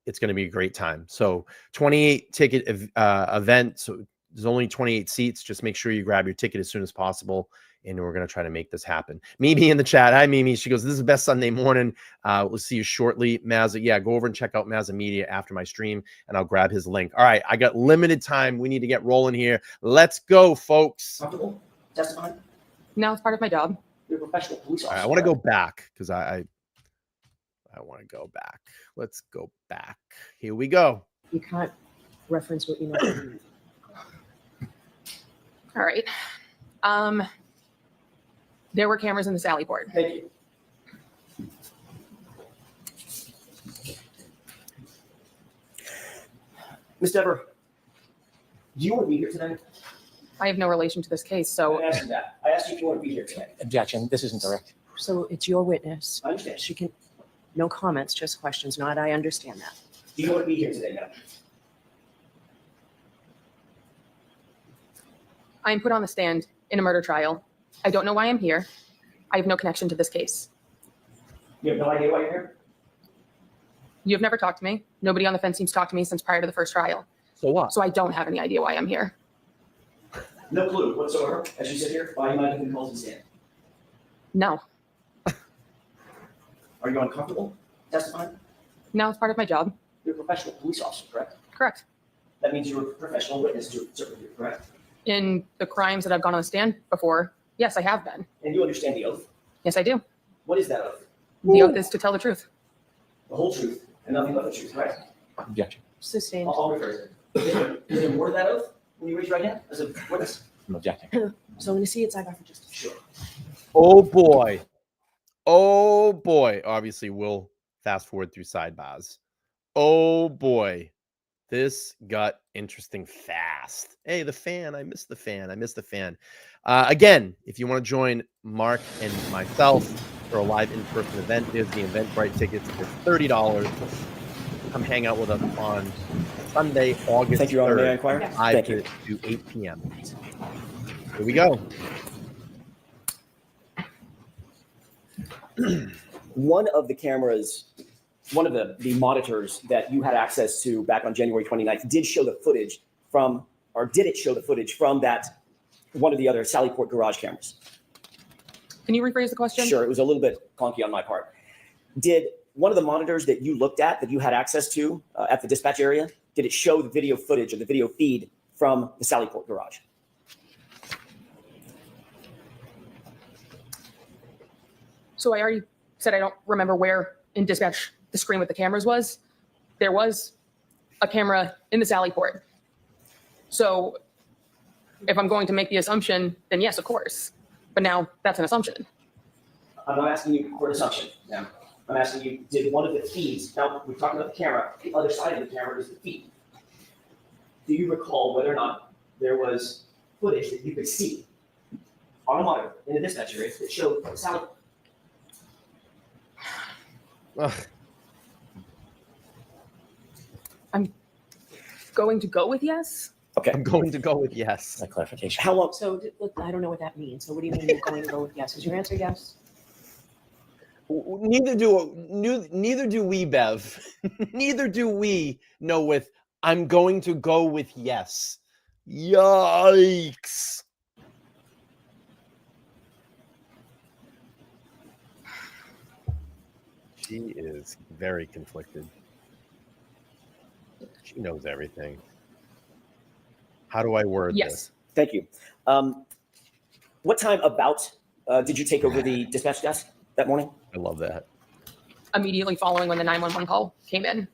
it's going to be a great time. So 28 ticket event. So there's only 28 seats. Just make sure you grab your ticket as soon as possible. And we're going to try to make this happen. Mimi in the chat. Hi, Mimi. She goes, this is the best Sunday morning. We'll see you shortly. Mazza. Yeah, go over and check out Mazza Media after my stream, and I'll grab his link. All right. I got limited time. We need to get rolling here. Let's go, folks. comfortable testifying? No, it's part of my job. You're a professional police All officer. right, I want to go back because I want to go back. Let's go back. Here we go. You can't reference what you know from the media. All right. There were cameras in the Sally port. Thank you. Ms. Dever, do you want to be here today? I have no relation to this case, I so didn't ask you that. I asked you if you want to be here today. Objection. This isn't direct. So it's your witness. I understand. She can, no comments, just questions. Not, I understand that. Do you want to be here today now? I'm put on the stand in a murder trial. I don't know why I'm here. I have no connection to this case. You have no idea why you're here? You've never talked to me. Nobody on the fence seems to talk to me since prior to the first trial. So what? So I don't have any idea why I'm here. No clue whatsoever, as you sit here, why you might have been called to stand. No. Are you uncomfortable testifying? No, it's part of my job. You're a professional police officer, correct? Correct. That means you're a professional witness to a certain degree, correct? In the crimes that I've gone on the stand before, yes, I have been. And you understand the oath. Yes, I do. What is that oath? The oath is to tell the truth. The whole truth and nothing but the truth, correct? Objection. Sustained. I'll refer to it. Is there more to that oath when you raise your right hand as a witness? I'm objecting. So I'm going to see it side by for just. Sure. Oh boy. Oh boy. Obviously, we'll fast forward through sidebars. Oh boy. This got interesting fast. Hey, the fan. I missed the fan. I missed the fan. Again, if you want to join Mark and myself for a live in-person event, there's the Eventbrite tickets for $30. Come hang out with us on Sunday, August Thank you, Your Honor. May I 3rd, inquire? 5 Thank you. to 8 p.m. Here we go. One of the cameras, one of the monitors that you had access to back on January 29th did show the footage from, or did it show the footage from that, one of the other Sallyport garage cameras? Can you rephrase the question? Sure, it was a little bit clunky on my part. Did one of the monitors that you looked at, that you had access to at the dispatch area, did it show the video footage or the video feed from the Sallyport garage? So I already said I don't remember where in dispatch the screen with the cameras was. There was a camera in the Sallyport. So if I'm going to make the assumption, then yes, of course. But now that's an assumption. I'm not asking you for an assumption. Yeah. I'm asking you, did one of the feeds, now we're talking about the camera, the other side of the camera is the feed. Do you recall whether or not there was footage that you could see on a monitor in the dispatch area that showed Sally? Ugh. I'm going to go with yes. Okay. I'm going to go with yes. That clarification. How long? So look, I don't know what that means. So what do you mean you're going to go with yes? Is your answer yes? Neither do we, Bev. Neither do we know with I'm going to go with yes. Yikes. She is very conflicted. She knows everything. How do I word this? Thank you. What time about did you take over the dispatch desk that morning? I love that. Immediately following when the 911 call came in.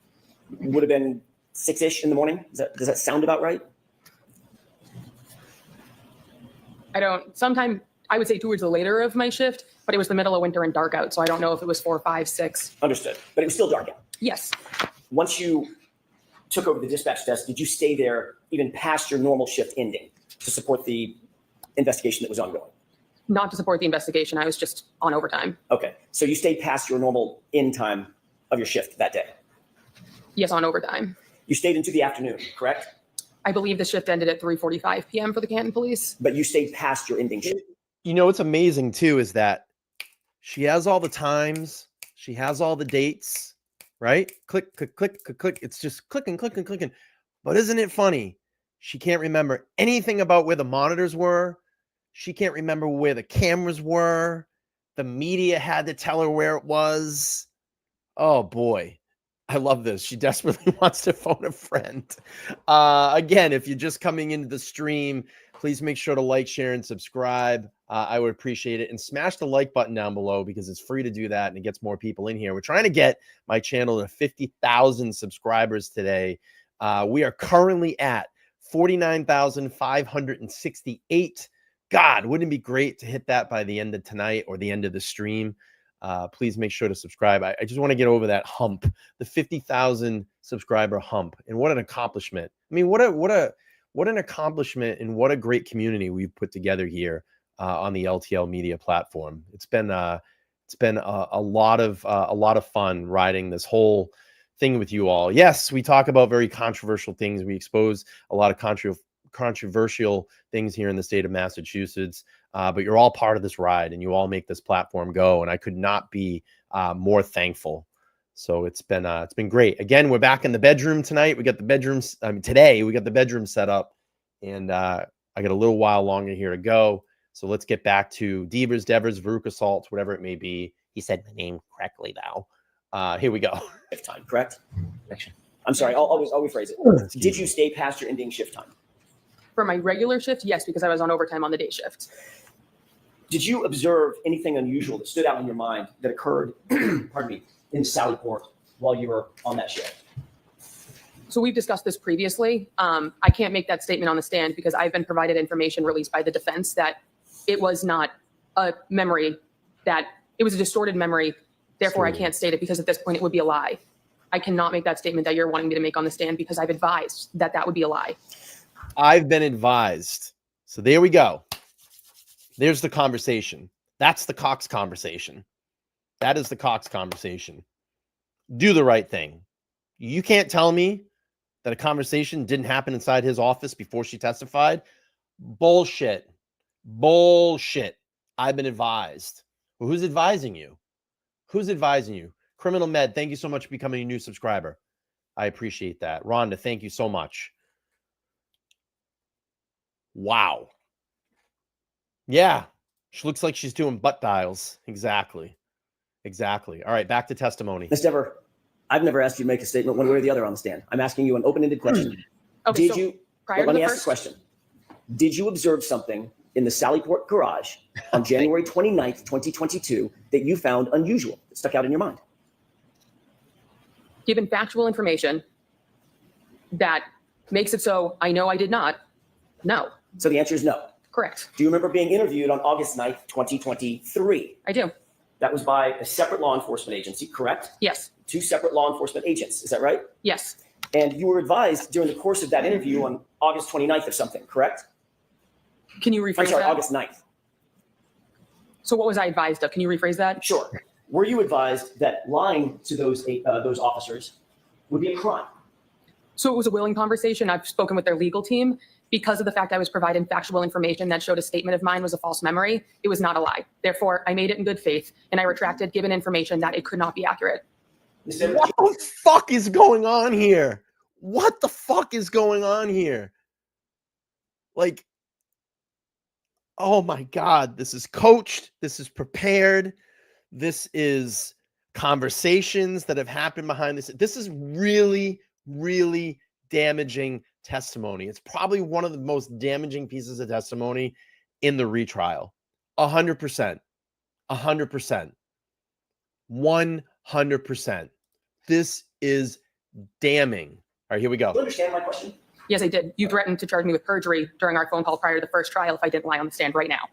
Would have been 6-ish in the morning. Does that sound about right? Sometime I would say towards the later of my shift, but it was the middle of winter and dark out. So I don't know if it was 4, 5, 6. Understood. But it was still dark out. Yes. Once you took over the dispatch desk, did you stay there even past your normal shift ending to support the investigation that was ongoing? Not to support the investigation. I was just on overtime. Okay. So you stayed past your normal end time of your shift that day? Yes, on overtime. You stayed into the afternoon, correct? I believe the shift ended at 3:45 p.m. for the Canton Police. But you stayed past your ending shift. You know what's amazing too is that she has all the times, she has all the dates, right? Click, click, click, click, click. It's just clicking, clicking, clicking. But isn't it funny? She can't remember anything about where the monitors were. She can't remember where the cameras were. The media had to tell her where it was. Oh boy. I love this. She desperately wants to phone a friend. Again, if you're just coming into the stream, please make sure to like, share, and subscribe. I would appreciate it. And smash the like button down below because it's free to do that and it gets more people in here. We're trying to get my channel to 50,000 subscribers today. We are currently at 49,568. God, wouldn't it be great to hit that by the end of tonight or the end of the stream? Please make sure to subscribe. I just want to get over that hump, the 50,000 subscriber hump. And what an accomplishment. I mean, what an accomplishment and what a great community we've put together here on the LTL media platform. It's been a lot of fun riding this whole thing with you all. Yes, we talk about very controversial things. We expose a lot of controversial things here in the state of Massachusetts, but you're all part of this ride and you all make this platform go. And I could not be more thankful. So it's been great. Again, we're back in the bedroom tonight. We got the bedrooms. Today we got the bedroom set up, and I got a little while longer here to go. So let's get back to Devers, Veruca Salts, whatever it may be. He said my name correctly now. Here we go. Shift time, correct? I'm sorry. I'll rephrase it. Did you stay past your ending shift time? For my regular shift, yes, because I was on overtime on the day shift. Did you observe anything unusual that stood out in your mind that occurred, pardon me, in Sallyport while you were on that shift? So we've discussed this previously. I can't make that statement on the stand because I've been provided information released by the defense that it was not a memory, that it was a distorted memory. Therefore, I can't state it because at this point it would be a lie. I cannot make that statement that you're wanting me to make on the stand because I've advised that that would be a lie. I've been advised. So there we go. There's the conversation. That's the Cox conversation. That is the Cox conversation. Do the right thing. You can't tell me that a conversation didn't happen inside his office before she testified. Bullshit. Bullshit. I've been advised. Well, who's advising you? Who's advising you? Criminal Med, thank you so much for becoming a new subscriber. I appreciate that. Rhonda, thank you so much. Wow. Yeah. She looks like she's doing butt dials. Exactly. Exactly. All right. Back to testimony. Ms. Dever, I've never asked you to make a statement one way or the other on the stand. I'm asking you an open-ended question. Okay, Did so you Prior Let to me the ask the first, question. Did you observe something in the Sallyport garage on January 29th, 2022 that you found unusual, that stuck out in your mind? given factual information that makes it so I know I did not, no. So the answer is no. Correct. Do you remember being interviewed on August 9th, 2023? I do. That was by a separate law enforcement agency, correct? Yes. 2 separate law enforcement agents, is that right? Yes. And you were advised during the course of that interview on August 29th of something, correct? Can you rephrase I'm sorry, that? August 9th. So what was I advised of? Can you rephrase that? Sure. Were you advised that lying to those officers would be a crime? So it was a willing conversation. I've spoken with their legal team. Because of the fact I was provided factual information that showed a statement of mine was a false memory, it was not a lie. Therefore, I made it in good faith, and I retracted given information that it could not be accurate. What the fuck is going on here? What the fuck is going on here? Like, oh my God, this is coached. This is prepared. This is conversations that have happened behind this. This is really, really damaging testimony. It's probably one of the most damaging pieces of testimony in the retrial. 100%. 100%. 100%. This is damning. All right, here we go. Do you understand my question? Yes, I did. You threatened to charge me with perjury during our phone call prior to the first trial if I didn't lie on the stand right now.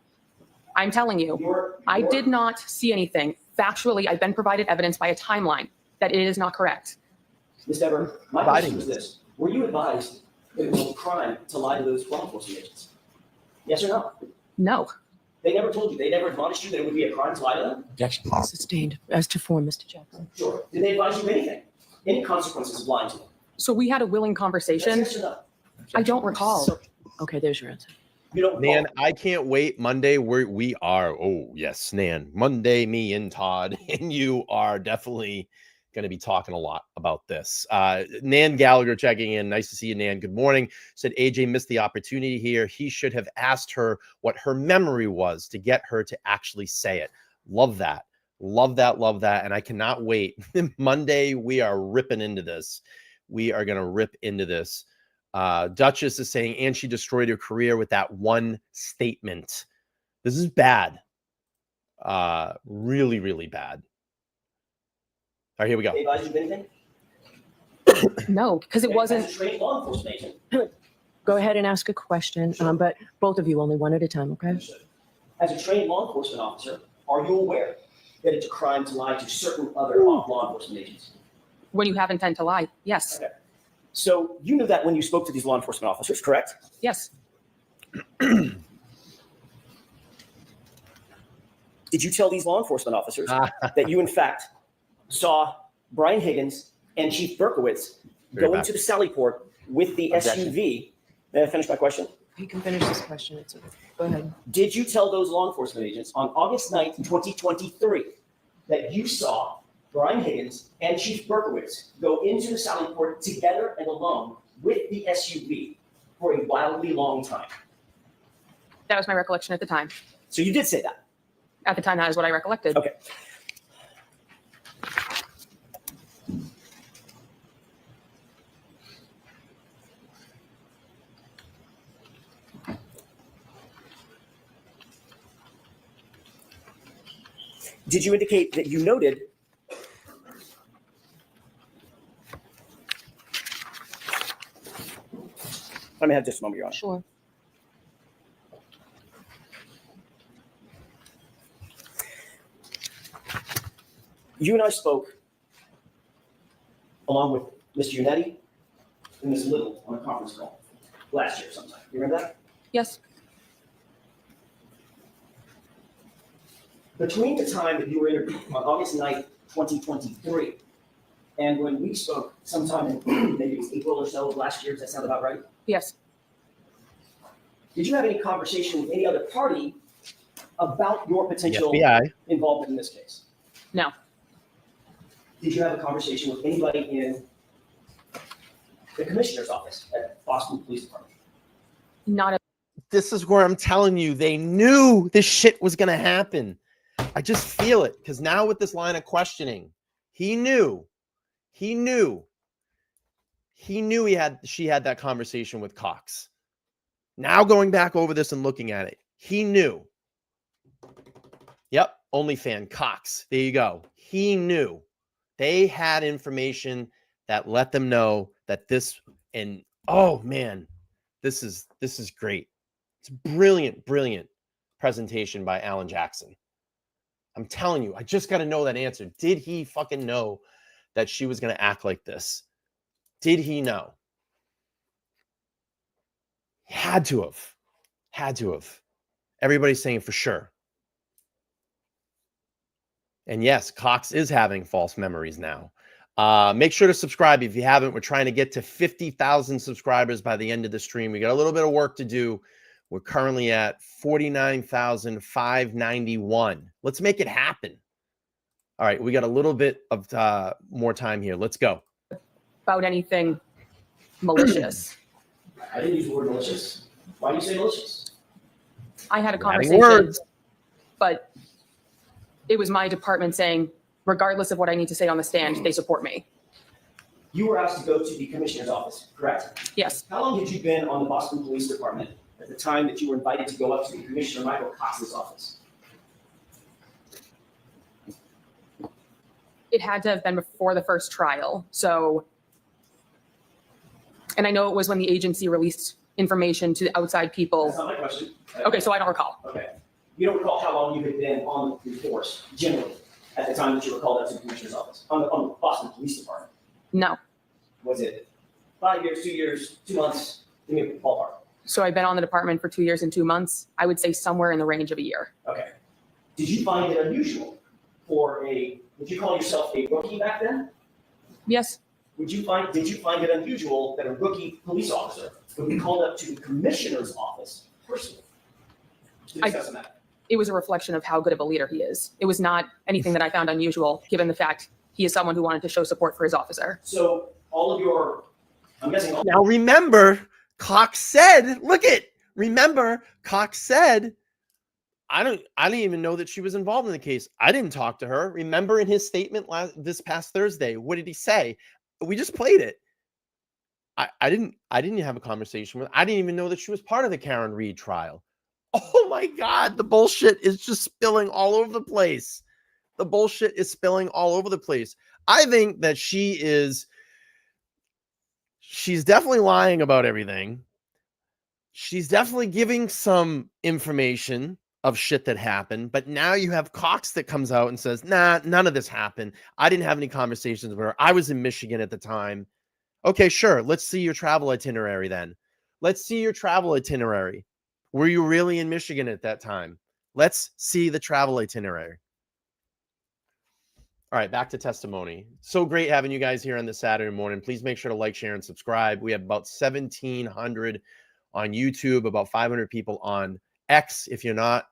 I'm telling you, I did not see anything. Factually, I've been provided evidence by a timeline that it is not correct. Ms. Dever, my question was this. Were you advised that it was a crime to lie to those law enforcement agents? Yes or no? No. They never told you, they never admonished you that it would be a crime to lie to them? Objection sustained. As to form, Mr. Jackson. Sure. Did they advise you of anything? Any consequences of lying to them? So we had a willing conversation. Yes or no? I don't recall. Okay, there's your answer. You don't Nan, recall. I can't wait. Monday, we are. Oh, yes, Nan. Monday, me and Todd and you are definitely going to be talking a lot about this. Nan Gallagher checking in. Nice to see you, Nan. Good morning. Said AJ missed the opportunity here. He should have asked her what her memory was to get her to actually say it. Love that. Love that. Love that. And I cannot wait. Monday, we are ripping into this. We are going to rip into this. Duchess is saying, and she destroyed her career with that one statement. This is bad. Really, really bad. All right, here we go. They advised you of anything? No, because it As wasn't. a trained law enforcement agent. Go ahead and ask a question, but both of you only one at a time, okay? As a trained law enforcement officer, are you aware that it's a crime to lie to certain other law enforcement agents? When you have intent to lie, yes. Okay. So you knew that when you spoke to these law enforcement officers, correct? Yes. Did you tell these law enforcement officers that you, in fact, saw Brian Higgins and Chief Berkowitz go into the Sallyport with the SUV? May I finish my question? You can finish this question. It's okay. Go ahead. Did you tell those law enforcement agents on August 9th, 2023, that you saw Brian Higgins and Chief Berkowitz go into the Sallyport together and alone with the SUV for a wildly long time? That was my recollection at the time. So you did say that? At the time, that is what I recollected. Okay. Did you indicate that you noted let me have just a moment, Your Honor. Sure. You and I spoke, along with Mr. Unetti and Ms. Little, on a conference call last year sometime. You remember that? Yes. Between the time that you were interviewed on August 9th, 2023, and when we spoke sometime in maybe it was April or so of last year, does that sound about right? Yes. Did you have any conversation with any other party about your potential FBI. involvement in this case? No. Did you have a conversation with anybody in the commissioner's office at Boston Police Department? Not at This is where I'm telling you, they knew this shit was going to happen. I just feel it because now with this line of questioning, he knew He knew she had that conversation with Cox. Now going back over this and looking at it, he knew. Yep, OnlyFan Cox. There you go. He knew. They had information that let them know that this, and oh man, this is great. It's brilliant presentation by Alan Jackson. I'm telling you, I just got to know that answer. Did he fucking know that she was going to act like this? Did he know? Had to have. Everybody's saying for sure. And yes, Cox is having false memories now. Make sure to subscribe if you haven't. We're trying to get to 50,000 subscribers by the end of the stream. We got a little bit of work to do. We're currently at 49,591. Let's make it happen. All right, we got a little bit of more time here. Let's go. About anything malicious. I didn't use the word malicious. Why do you say malicious? I had a You're adding conversation, words. but it was my department saying, regardless of what I need to say on the stand, they support me. You were asked to go to the commissioner's office, correct? Yes, How long had you been on the Boston Police Department at the time that you were invited to go up to the Commissioner Michael Cox's office? it had to have been before the first trial. So, and I know it was when the agency released information to outside That's people. not my question. Okay, so I don't recall. Okay. You don't recall how long you had been on the force, generally, at the time that you were called up to the Commissioner's office, on the Boston Police Department? No. Was it 5 years, 2 years, 2 months? Give me a ballpark. So I've been on the department for 2 years and 2 months. I would say somewhere in the range of a year. Okay. Did you find it unusual would you call yourself a rookie back then? Yes, Did you find it unusual that a rookie police officer would be called up to the commissioner's office personally to discuss a matter? it was a reflection of how good of a leader he is. It was not anything that I found unusual, given the fact he is someone who wanted to show support for his officer. So I'm guessing. Now remember, Cox said, remember, Cox said, I didn't even know that she was involved in the case. I didn't talk to her. Remember in his statement this past Thursday, what did he say? We just played it. I didn't have a conversation with her. I didn't even know that she was part of the Karen Reed trial. Oh my God, the bullshit is just spilling all over the place. The bullshit is spilling all over the place. I think that she's definitely lying about everything. She's definitely giving some information of shit that happened, but now you have Cox that comes out and says, nah, none of this happened. I didn't have any conversations with her. I was in Michigan at the time. Okay, sure. Let's see your travel itinerary then. Let's see your travel itinerary. Were you really in Michigan at that time? Let's see the travel itinerary. All right, back to testimony. So great having you guys here on this Saturday morning. Please make sure to like, share, and subscribe. We have about 1,700 on YouTube, about 500 people on X. If you're not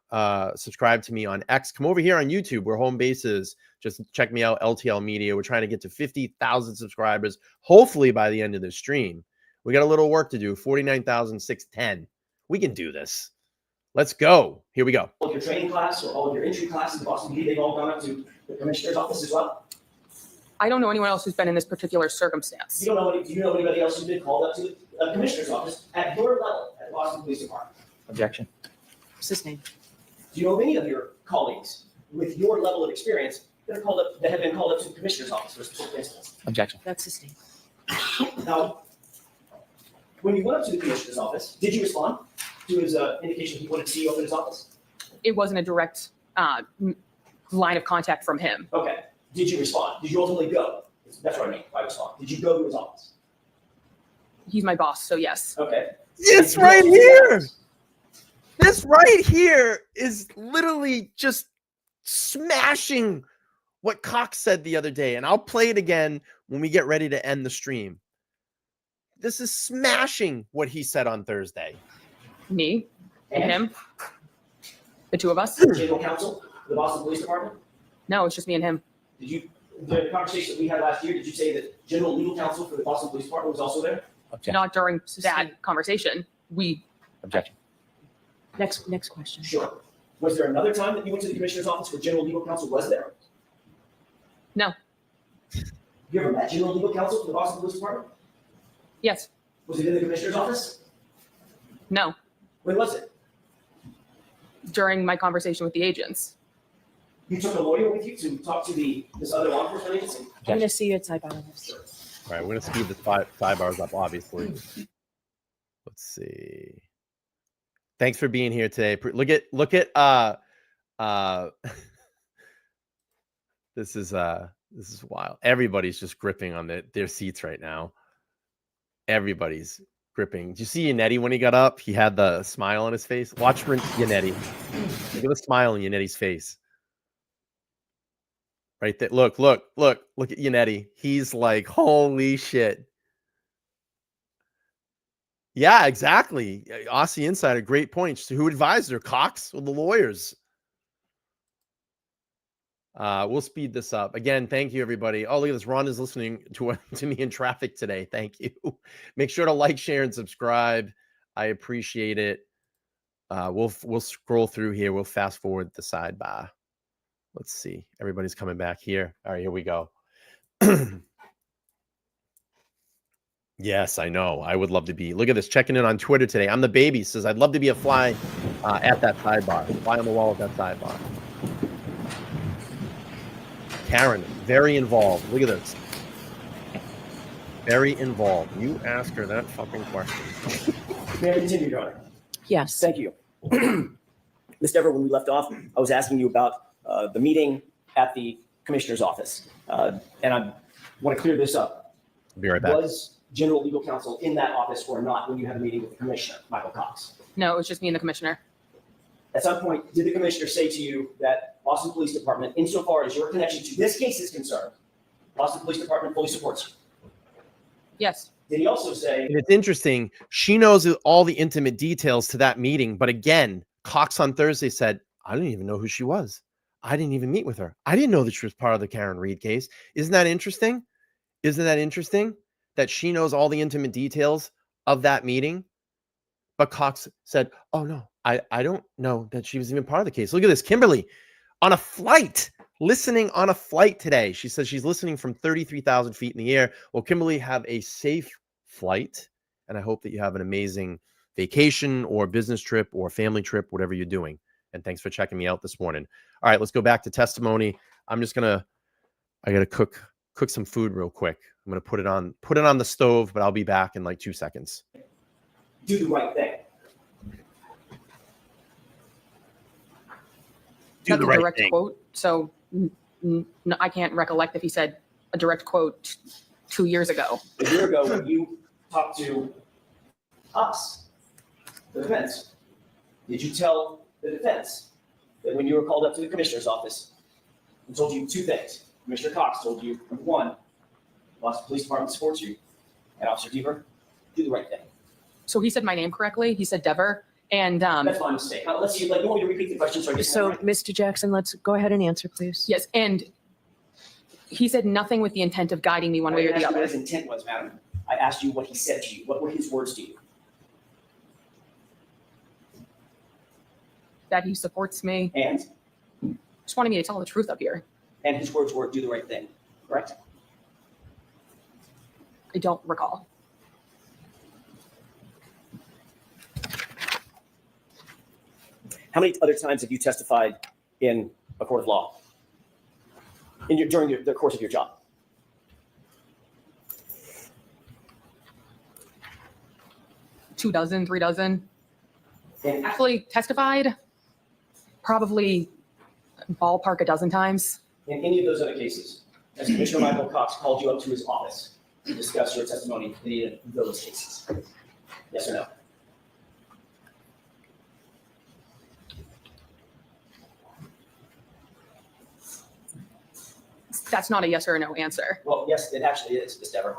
subscribed to me on X, come over here on YouTube where home base is. Just check me out, LTL Media. We're trying to get to 50,000 subscribers, hopefully by the end of the stream. We got a little work to do, 49,610. We can do this. Let's go. Here we go. All of your training class or all of your entry classes in Boston Police, they've all gone up to the commissioner's office as well? I don't know anyone else who's been in this particular circumstance. Do you know anybody else who's been called up to the commissioner's office at your level at the Boston Police Department? Objection. Sustained. Do you know of any of your colleagues with your level of experience that have been called up to the commissioner's office for a specific instance? Objection. That's sustained. Now, when you went up to the commissioner's office, did you respond to his indication that he wanted to see you up in his office? It wasn't a direct line of contact from him. Okay. Did you respond? Did you ultimately go? That's what I mean by respond. Did you go to his office? He's my boss, so yes. Okay. This right here. This right here is literally just smashing what Cox said the other day. And I'll play it again when we get ready to end the stream. This is smashing what he said on Thursday. Me and him. The two of us. General counsel for the Boston Police Department? No, it's just me and him. The conversation that we had last year, did you say that general legal counsel for the Boston Police Department was also there? Objection. Not during that conversation. Objection. Next question. Sure. Was there another time that you went to the commissioner's office where general legal counsel was there? No. You ever met general legal counsel for the Boston Police Department? Yes. Was it in the commissioner's office? No. When was it? During my conversation with the agents. You took a lawyer with you to talk to this other law enforcement agency? I'm going to see you at sidebar on this. All right, we're gonna speed the sidebars up, obviously. Let's see. Thanks for being here today. Look at this is wild. Everybody's just gripping on their seats right now. Everybody's gripping. Did you see Yannetti when he got up? He had the smile on his face. Watch for Yannetti. Look at the smile on Yannetti's face. Right there. Look at Yannetti. He's like, holy shit. Yeah, exactly. Aussie Insider, great points. So who advised her? Cox or the lawyers? We'll speed this up. Again, thank you, everybody. Oh, look at this. Ron is listening to me in traffic today. Thank you. Make sure to like, share, and subscribe. I appreciate it. We'll scroll through here. We'll fast forward the sidebar. Let's see. Everybody's coming back here. All right, here we go. Yes, I know. I would love to be. Look at this. Checking in on Twitter today. I'm the baby. Says, I'd love to be a fly at that sidebar. Fly on the wall at that sidebar. Karen, very involved. Look at this. Very involved. You ask her that fucking question. May I continue, Your Honor? Yes. Thank you. Ms. Dever, when we left off, I was asking you about the meeting at the commissioner's office. And I want to clear this up. Be right back. Was general legal counsel in that office or not when you had a meeting with the commissioner, Michael Cox? No, it was just me and the commissioner. At some point, did the commissioner say to you that Boston Police Department, insofar as your connection to this case is concerned, Boston Police Department fully supports you? Yes. Did he also say? And it's interesting. She knows all the intimate details to that meeting. But again, Cox on Thursday said, I didn't even know who she was. I didn't even meet with her. I didn't know that she was part of the Karen Reed case. Isn't that interesting? Isn't that interesting that she knows all the intimate details of that meeting? But Cox said, oh, no, I don't know that she was even part of the case. Look at this. Kimberly on a flight, listening on a flight today. She says she's listening from 33,000 feet in the air. Well, Kimberly, have a safe flight. And I hope that you have an amazing vacation or business trip or family trip, whatever you're doing. And thanks for checking me out this morning. All right, let's go back to testimony. I got to cook some food real quick. I'm going to put it on the stove, but I'll be back in like 2 seconds. Do the right thing. That's a direct quote. So I can't recollect if he said a direct quote 2 years ago. A year ago, when you talked to us, the defense, did you tell the defense that when you were called up to the commissioner's office and told you two things? Commissioner Cox told you, number one, Boston Police Department supports you, and Officer Deaver, do the right thing. So he said my name correctly. He said Dever. And that's my mistake. Let's see, you want me to repeat the question? So, Mr. Jackson, let's go ahead and answer, please. yes, and he said nothing with the intent of guiding me one way or the What other. his intent was, madam. I asked you what he said to you. What were his words to you? That he supports me. And? Just wanted me to tell the truth up here. And his words were, do the right thing, correct? I don't recall. How many other times have you testified in a court of law during the course of your job? Two dozen, 3 dozen. And Actually testified probably ballpark a dozen times. in any of those other cases, has Commissioner Michael Cox called you up to his office to discuss your testimony in any of those cases? Yes or no? That's not a yes or a no answer. Well, yes, it actually is, Ms. Dever.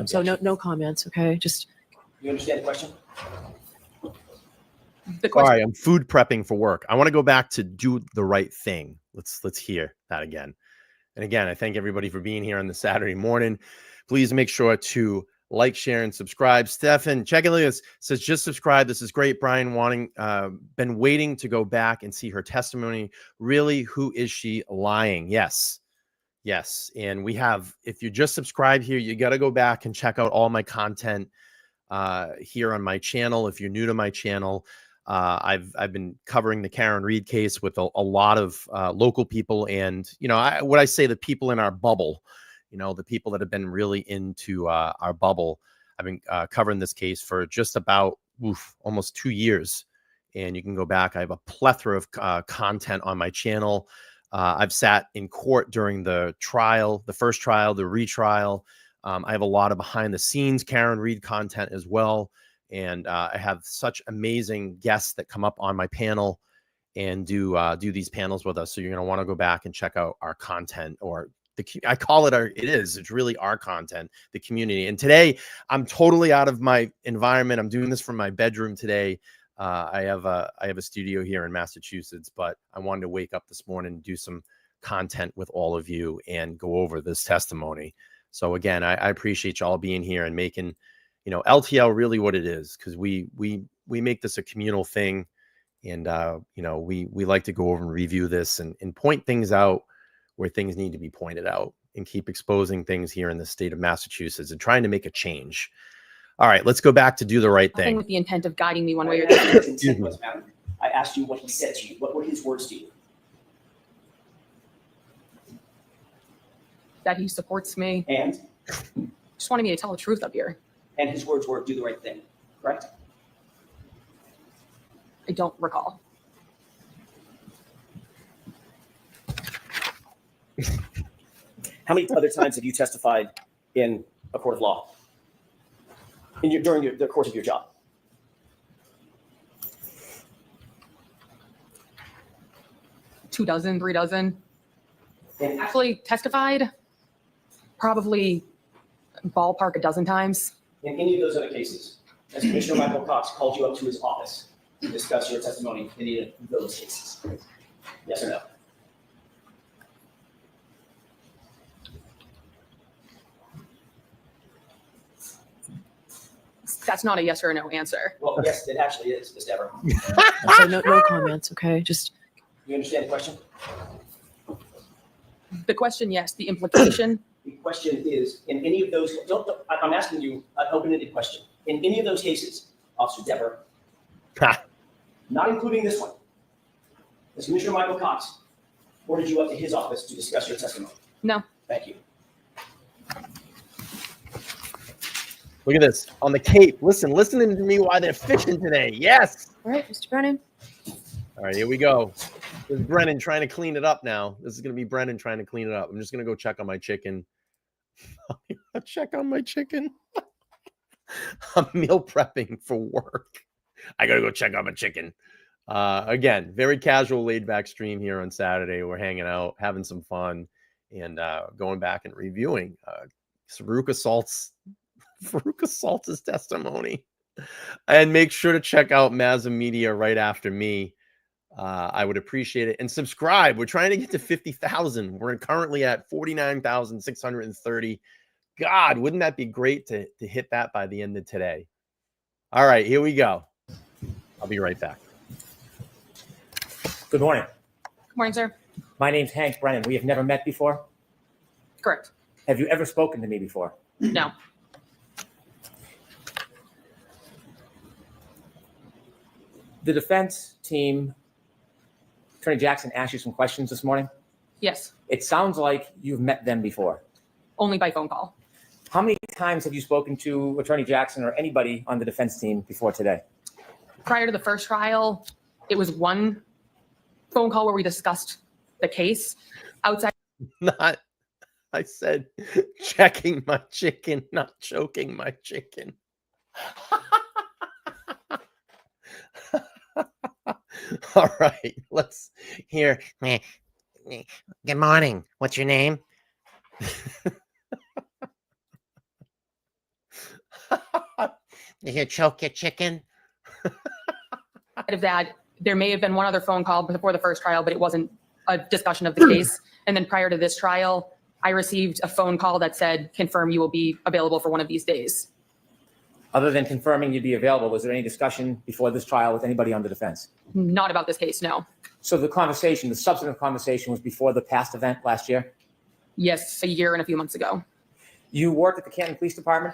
So no comments, okay? Just You understand the question? The question, Sorry, I'm food prepping for work. I want to go back to do the right thing. Let's hear that again. And again, I thank everybody for being here on the Saturday morning. Please make sure to like, share, and subscribe. Stefan, check it. This says just subscribe. This is great. Brian been waiting to go back and see her testimony. Really, who is she lying? Yes. Yes. And we have, if you just subscribe here, you got to go back and check out all my content here on my channel. If you're new to my channel, I've been covering the Karen Reed case with a lot of local people, and what I say, the people in our bubble, the people that have been really into our bubble. I've been covering this case for just about almost 2 years, and you can go back. I have a plethora of content on my channel. I've sat in court during the trial, the first trial, the retrial. I have a lot of behind the scenes Karen Reed content as well. And I have such amazing guests that come up on my panel and do these panels with us. So you're going to want to go back and check out our content, or I call it it's really our content, the community. And today I'm totally out of my environment. I'm doing this from my bedroom today. I have a studio here in Massachusetts, but I wanted to wake up this morning and do some content with all of you and go over this testimony. So again, I appreciate y'all being here and making, LTL really what it is, because we make this a communal thing, and we like to go over and review this and point things out where things need to be pointed out, and keep exposing things here in the state of Massachusetts and trying to make a change. All right, let's go back to do the right thing. With the intent of guiding me one way or the other. I asked you what he said to you. What were his words to you? That he supports me. And? Just wanted me to tell the truth up here. And his words were, do the right thing, correct? I don't recall. How many other times have you testified in a court of law during the course of your job? Two dozen, 3 dozen. And Actually testified probably ballpark a dozen times. in any of those other cases, has Commissioner Michael Cox called you up to his office to discuss your testimony in any of those cases? Yes or no? That's not a yes or a no answer. Well, yes, it actually is, Ms. Dever. So no comments, okay? Just You understand the question? The question, yes. The implication, The question is, in any of those, I'm asking you an open-ended question. In any of those cases, Officer Dever, not including this one, has Commissioner Michael Cox ordered you up to his office to discuss your testimony? no. Thank you. Look at this on the Cape. Listening to me while they're fishing today. Yes. all right, Mr. Brennan. All right, here we go. This is Brennan trying to clean it up now. This is going to be Brennan trying to clean it up. I'm just going to go check on my chicken. Check on my chicken. I'm meal prepping for work. I got to go check on my chicken. Again, very casual, laid back stream here on Saturday. We're hanging out, having some fun, and going back and reviewing Veruca Saltz's testimony. And make sure to check out Mazza Media right after me. I would appreciate it. And subscribe. We're trying to get to 50,000. We're currently at 49,630. God, wouldn't that be great to hit that by the end of today? All right, here we go. I'll be right back. Good morning. Good morning, sir. My name's Hank Brennan. We have never met before. Correct. Have you ever spoken to me before? No. The defense team, Attorney Jackson, asked you some questions this morning. Yes. It sounds like you've met them before. Only by phone call. How many times have you spoken to Attorney Jackson or anybody on the defense team before today? Prior to the first trial, it was one phone call where we discussed the case. Outside. I said checking my chicken, not choking my chicken. All right, let's hear. Good morning. What's your name? Did you choke your chicken? of that, there may have been one other phone call before the first trial, but it wasn't a discussion of the case. And then prior to this trial, I received a phone call that said, confirm you will be available for one of these days. Other than confirming you'd be available, was there any discussion before this trial with anybody on the defense? Not about this case, no. So the conversation, the substantive conversation was before the past event last year? Yes, a year and a few months ago. You worked at the Canton Police Department.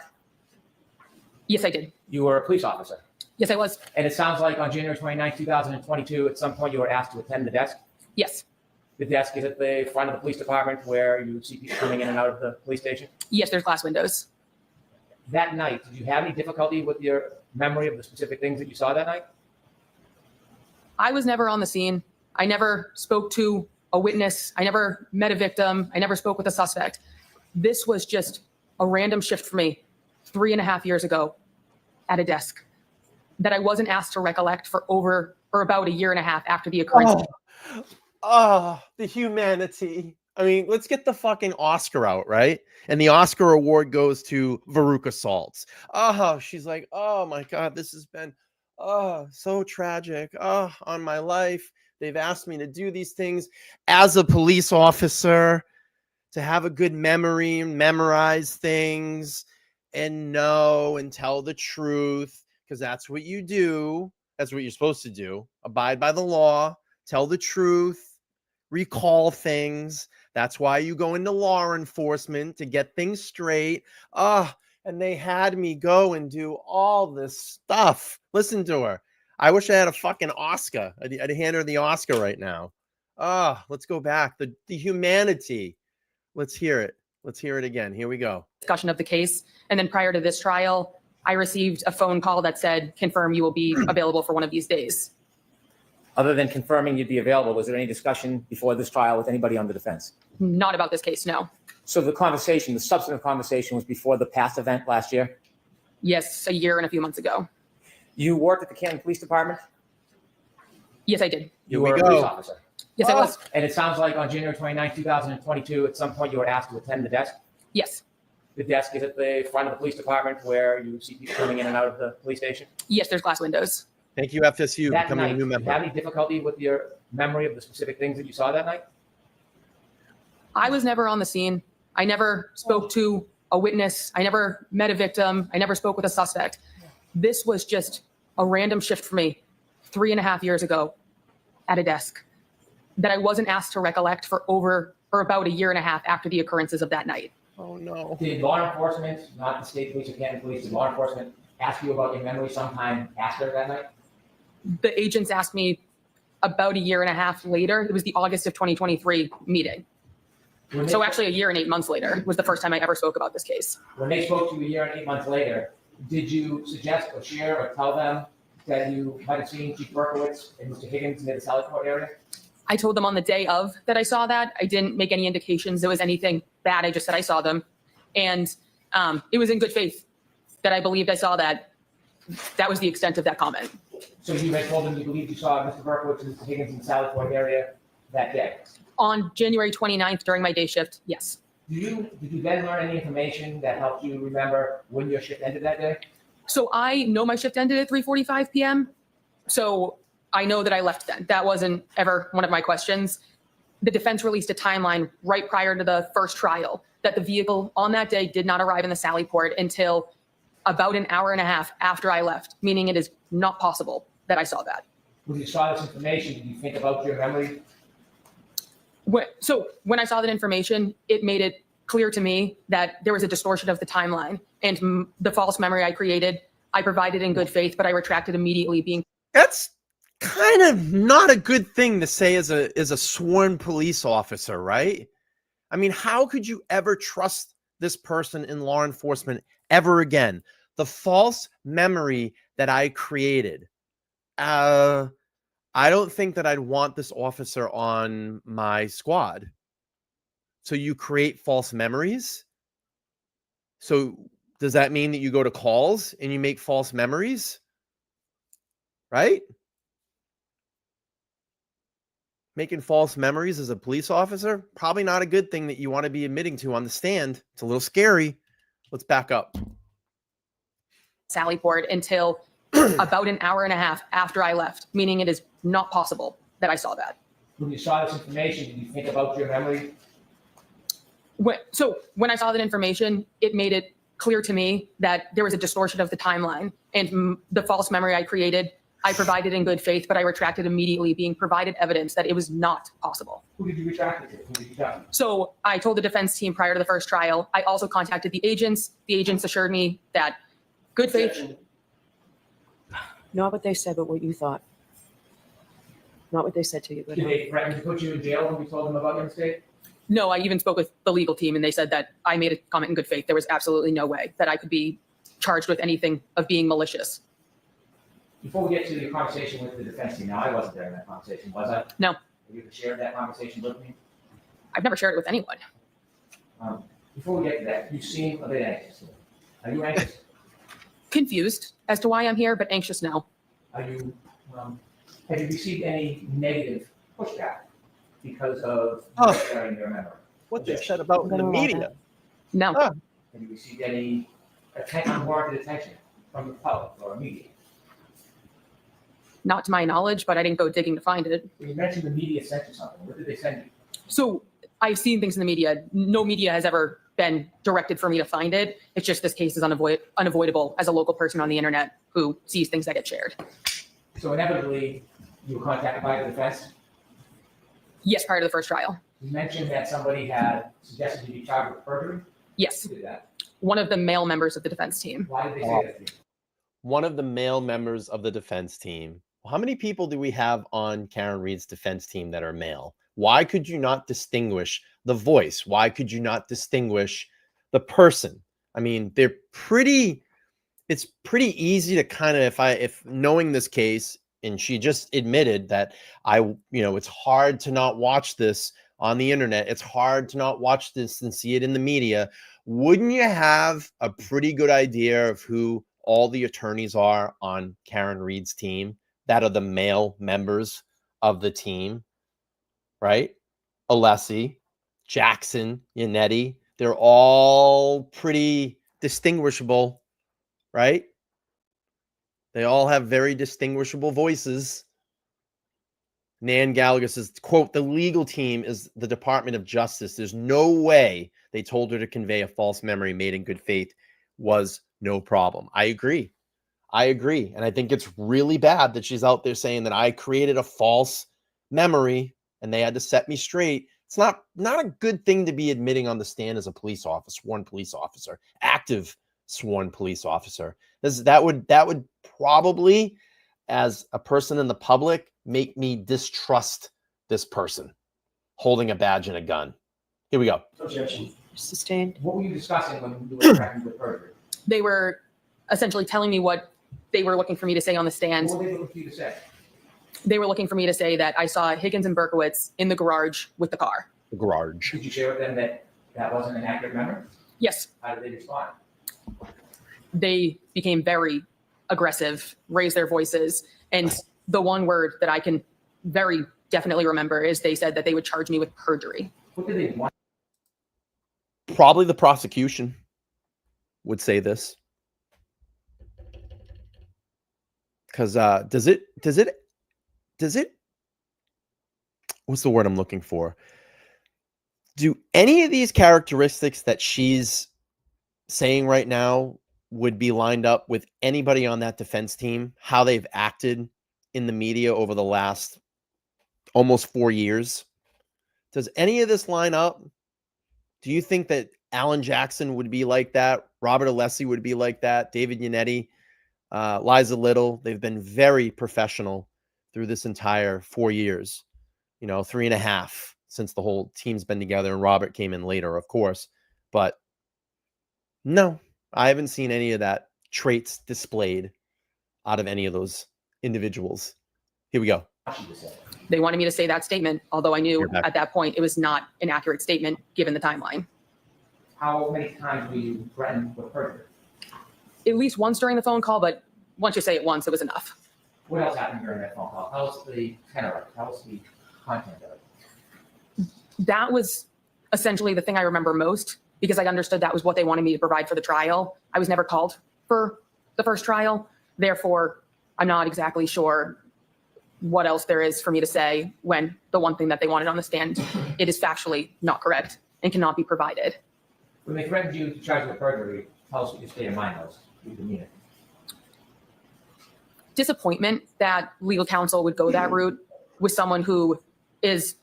Yes, I did. You were a police officer. Yes, I was. And it sounds like on January 29, 2022, at some point you were asked to attend the desk. Yes. The desk is at the front of the police department where you see people coming in and out of the police station. Yes, there's glass windows. That night, did you have any difficulty with your memory of the specific things that you saw that night? I was never on the scene. I never spoke to a witness. I never met a victim. I never spoke with a suspect. This was just a random shift for me 3.5 years ago at a desk that I wasn't asked to recollect for about a year and a half after the occurrence. The humanity. I mean, let's get the fucking Oscar out, right? And the Oscar award goes to Veruca Saltz. She's like, oh my God, this has been so tragic. On my life. They've asked me to do these things as a police officer, to have a good memory and memorize things and know and tell the truth, because that's what you do. That's what you're supposed to do. Abide by the law, tell the truth, recall things. That's why you go into law enforcement, to get things straight. And they had me go and do all this stuff. Listen to her. I wish I had a fucking Oscar. I'd hand her the Oscar right now. Let's go back. The humanity. Let's hear it. Let's hear it again. Here we go. Discussion of the case. And then prior to this trial, I received a phone call that said, confirm you will be available for one of these days. Other than confirming you'd be available, was there any discussion before this trial with anybody on the defense? Not about this case, no. So the conversation, the substantive conversation, was before the past event last year? Yes, a year and a few months ago. You worked at the Canton Police Department? Yes, I did. You were a police officer? Yes, I was. And it sounds like on January 29, 2022, at some point you were asked to attend the desk? Yes. The desk is at the front of the police department where you see people coming in and out of the police station? Yes, there's glass windows. Thank you, FSU, That becoming night, a new did member. you have any difficulty with your memory of the specific things that you saw that night? I was never on the scene. I never spoke to a witness. I never met a victim. I never spoke with a suspect. This was just a random shift for me 3.5 years ago at a desk that I wasn't asked to recollect for about a year and a half after the occurrences of that night. Oh no. Did law enforcement, not the state police or Canton police, did law enforcement ask you about your memory sometime after that night? The agents asked me about a year and a half later. It was the August of 2023 meeting. So actually a year and 8 months later was the first time I ever spoke about this case. When they spoke to you a year and 8 months later, did you suggest or share or tell them that you might have seen Chief Berkowitz and Mr. Higgins near the Sallyport area? I told them on the day of that I saw that. I didn't make any indications there was anything bad. I just said I saw them. And it was in good faith that I believed I saw that. That was the extent of that comment. So you had told them you believed you saw Mr. Berkowitz and Mr. Higgins in the Sallyport area that day? On January 29th during my day shift, yes. Did you then learn any information that helped you remember when your shift ended that day? So I know my shift ended at 3:45 p.m. So I know that I left then. That wasn't ever one of my questions. The defense released a timeline right prior to the first trial that the vehicle on that day did not arrive in the Sallyport until about an hour and a half after I left, meaning it is not possible that I saw that. When you saw this information, did you think about your memory? So when I saw that information, it made it clear to me that there was a distortion of the timeline, and the false memory I created, I provided in good faith, but I retracted immediately. That's kind of not a good thing to say as a sworn police officer, right? I mean, how could you ever trust this person in law enforcement ever again? The false memory that I created. I don't think that I'd want this officer on my squad. So you create false memories? So does that mean that you go to calls and you make false memories? Right? Making false memories as a police officer? Probably not a good thing that you want to be admitting to on the stand. It's a little scary. Let's back up. Sallyport until about an hour and a half after I left, meaning it is not possible that I saw that. When you saw this information, did you think about your memory? So when I saw that information, it made it clear to me that there was a distortion of the timeline, and the false memory I created, I provided in good faith, but I retracted immediately, being provided evidence that it was not possible. Who did you retract it to? Who did you tell? So I told the defense team prior to the first trial. I also contacted the agents. The agents assured me that good faith. Not what they said, but what you thought. Not what they said to you, but Did they threaten to put you in jail when you told them about your mistake? No, I even spoke with the legal team and they said that I made a comment in good faith. There was absolutely no way that I could be charged with anything of being malicious. Before we get to your conversation with the defense team, now I wasn't there in that conversation, was I? No. Have you ever shared that conversation with me? I've never shared it with anyone. Before we get to that, you seem a bit anxious. Are you anxious? Confused as to why I'm here, but anxious now. Are you, have you received any negative pushback because of sharing your memory? What they said about in the media. No. Have you received any unwarranted attention from the public or media? Not to my knowledge, but I didn't go digging to find it. You mentioned the media sent you something. What did they send you? So I've seen things in the media. No media has ever been directed for me to find it. It's just this case is unavoidable as a local person on the internet who sees things that get shared. So inevitably, you were contacted by the defense? Yes, prior to the first trial. You mentioned that somebody had suggested you be charged with perjury? Yes. Who did that? One of the male members of the defense team. Why did they say that to you? One of the male members of the defense team. How many people do we have on Karen Reed's defense team that are male? Why could you not distinguish the voice? Why could you not distinguish the person? I mean, it's pretty easy to kind of, if knowing this case, and she just admitted that it's hard to not watch this on the internet. It's hard to not watch this and see it in the media. Wouldn't you have a pretty good idea of who all the attorneys are on Karen Reed's team that are the male members of the team, right? Alessi, Jackson, Yannetti, they're all pretty distinguishable, right? They all have very distinguishable voices. Nan Gallagher says, quote, the legal team is the Department of Justice. There's no way they told her to convey a false memory made in good faith was no problem. I agree. And I think it's really bad that she's out there saying that I created a false memory and they had to set me straight. It's not a good thing to be admitting on the stand as a police officer, sworn police officer, active sworn police officer. That would probably, as a person in the public, make me distrust this person holding a badge and a gun. Here we go. Objection. Sustained. What were you discussing when you were threatened with perjury? They were essentially telling me what they were looking for me to say on the stand. What were they looking for you to say? They were looking for me to say that I saw Higgins and Berkowitz in the garage with the car. The garage. Did you share with them that that wasn't an accurate memory? Yes. How did they respond? They became very aggressive, raised their voices. And the one word that I can very definitely remember is they said that they would charge me with perjury. What did they want? Probably the prosecution would say this. Because does it, what's the word I'm looking for? Do any of these characteristics that she's saying right now would be lined up with anybody on that defense team, how they've acted in the media over the last almost 4 years? Does any of this line up? Do you think that Alan Jackson would be like that? Robert Alessi would be like that? David Yannetti? Liza Little? They've been very professional through this entire 4 years, 3.5 since the whole team's been together, and Robert came in later, of course. But no, I haven't seen any of that traits displayed out of any of those individuals. Here we go. They wanted me to say that statement, although I knew at that point it was not an accurate statement given the timeline. How many times were you threatened with perjury? At least once during the phone call, but once you say it once, it was enough. What else happened during that phone call? Tell us the tenor of it. Tell us the content of it. That was essentially the thing I remember most because I understood that was what they wanted me to provide for the trial. I was never called for the first trial. Therefore, I'm not exactly sure what else there is for me to say when the one thing that they wanted on the stand, it is factually not correct and cannot be provided. When they threatened you to charge with perjury, tell us what your state of mind was. You demeanor. disappointment that legal counsel would go that route with someone who is,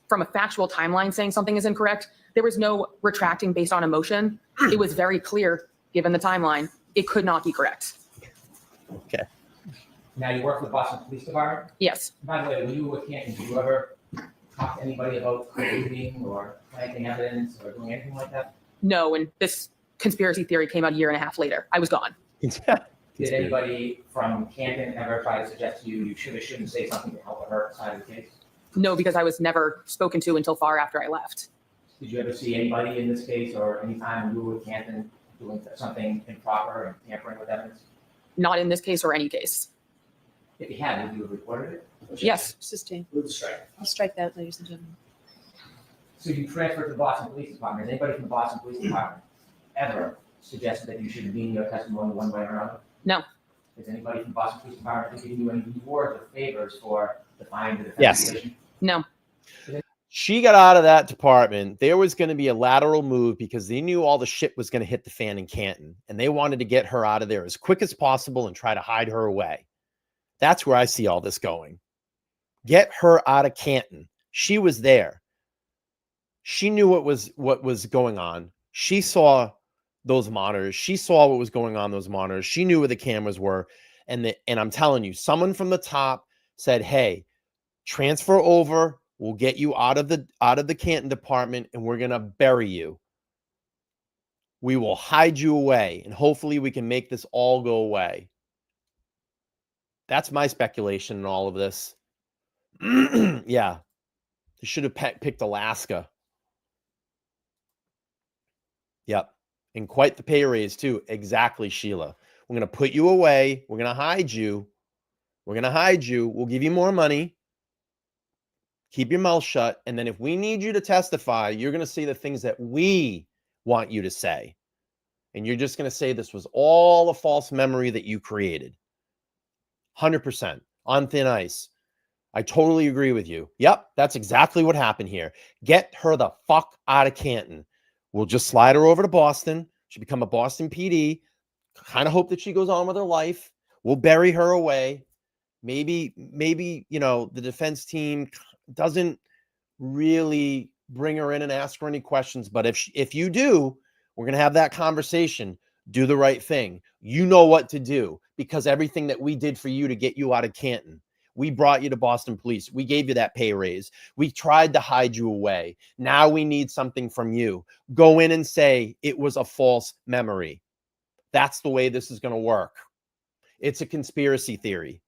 from a factual timeline, saying something is incorrect. There was no retracting based on emotion. It was very clear, given the timeline, it could not be correct. Okay. Now, you work for the Boston Police Department? Yes. By the way, when you were with Canton, did you ever talk to anybody about creating or planting evidence or doing anything like that? No, and this conspiracy theory came out a year and a half later. I was gone. Did anybody from Canton ever try to suggest to you you should or shouldn't say something to help her side of the case? No, because I was never spoken to until far after I left. Did you ever see anybody in this case or any time you were with Canton doing something improper and tampering with evidence? Not in this case or any case. If you had, would you have reported it? Yes. Sustain. Move to strike. I'll strike that, ladies and gentlemen. So you transferred to the Boston Police Department. Has anybody from the Boston Police Department ever suggested that you should demean your testimony one way or another? No. Has anybody from the Boston Police Department given you any rewards or favors for defying the defense Yes. position? No. She got out of that department. There was going to be a lateral move because they knew all the shit was going to hit the fan in Canton, and they wanted to get her out of there as quick as possible and try to hide her away. That's where I see all this going. Get her out of Canton. She was there. She knew what was going on. She saw those monitors. She saw what was going on those monitors. She knew where the cameras were. And I'm telling you, someone from the top said, hey, transfer over. We'll get you out of the Canton department, and we're going to bury you. We will hide you away, and hopefully we can make this all go away. That's my speculation in all of this. Yeah. They should have picked Alaska. Yep. And quite the pay raise, too. Exactly, Sheila. We're going to put you away. We're going to hide you. We're going to hide you. We'll give you more money. Keep your mouth shut. And then if we need you to testify, you're going to say the things that we want you to say. And you're just going to say this was all a false memory that you created. 100% on thin ice. I totally agree with you. Yep, that's exactly what happened here. Get her the fuck out of Canton. We'll just slide her over to Boston. She'll become a Boston PD. Kind of hope that she goes on with her life. We'll bury her away. Maybe, the defense team doesn't really bring her in and ask her any questions. But if you do, we're going to have that conversation. Do the right thing. You know what to do, because everything that we did for you to get you out of Canton, we brought you to Boston Police. We gave you that pay raise. We tried to hide you away. Now we need something from you. Go in and say it was a false memory. That's the way this is going to work. It's a conspiracy theory.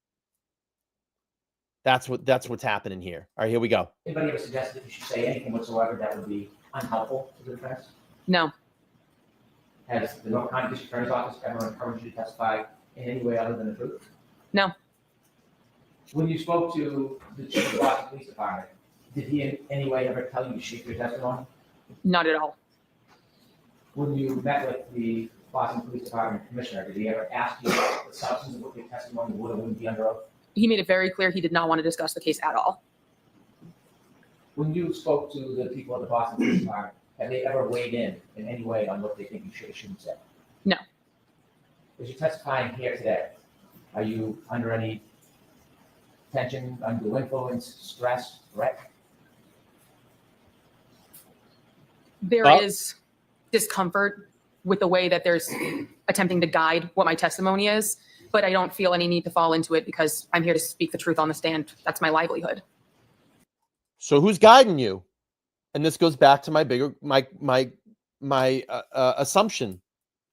That's what's happening here. All right, here we go. Anybody ever suggested that you should say anything whatsoever that would be unhelpful to the defense? No. Has the North Carolina District Attorney's Office ever encouraged you to testify in any way other than the truth? No. When you spoke to the chief of the Boston Police Department, did he in any way ever tell you to shape your testimony? Not at all. When you met with the Boston Police Department commissioner, did he ever ask you the substance of what your testimony would or wouldn't be under oath? He made it very clear he did not want to discuss the case at all. When you spoke to the people at the Boston Police Department, have they ever weighed in any way on what they think you should or shouldn't say? No. As you're testifying here today, are you under any tension, undue influence, stress, threat? There is discomfort with the way that there's attempting to guide what my testimony is, but I don't feel any need to fall into it because I'm here to speak the truth on the stand. That's my livelihood. So who's guiding you? And this goes back to my assumption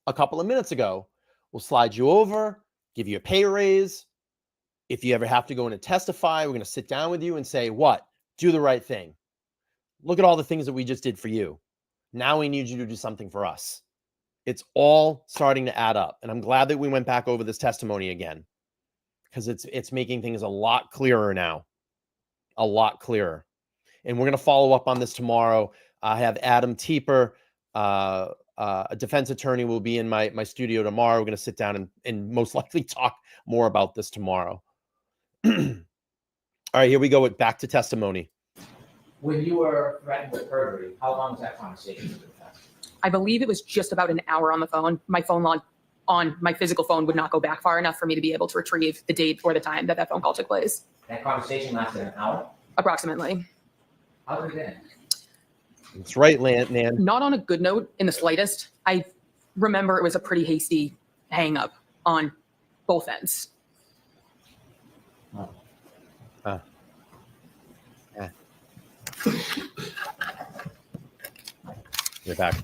a couple of minutes ago. We'll slide you over, give you a pay raise. If you ever have to go in and testify, we're going to sit down with you and say, what? Do the right thing. Look at all the things that we just did for you. Now we need you to do something for us. It's all starting to add up. And I'm glad that we went back over this testimony again, because it's making things a lot clearer now. A lot clearer. And we're going to follow up on this tomorrow. I have Adam Tieper, a defense attorney, will be in my studio tomorrow. We're going to sit down and most likely talk more about this tomorrow. All right, here we go. Back to testimony. When you were threatened with perjury, how long was that conversation with the defense? I believe it was just about an hour on the phone. My phone log on my physical phone would not go back far enough for me to be able to retrieve the date or the time that that phone call took place. That conversation lasted an hour? Approximately. How did it end? That's right, Nan. Not on a good note in the slightest. I remember it was a pretty hasty hang up on both ends. Yeah. You're back.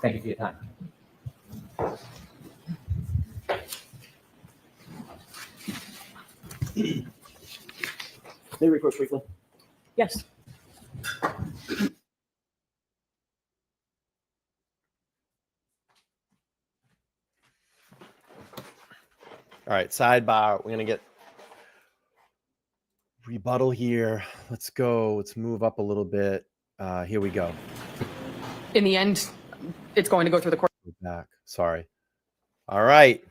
Thank you for your time. May we approach briefly? Yes. All right, sidebar. We're going to get rebuttal here. Let's go. Let's move up a little bit. Here we go. In the end, it's going to go through the court. Back. Sorry. All right.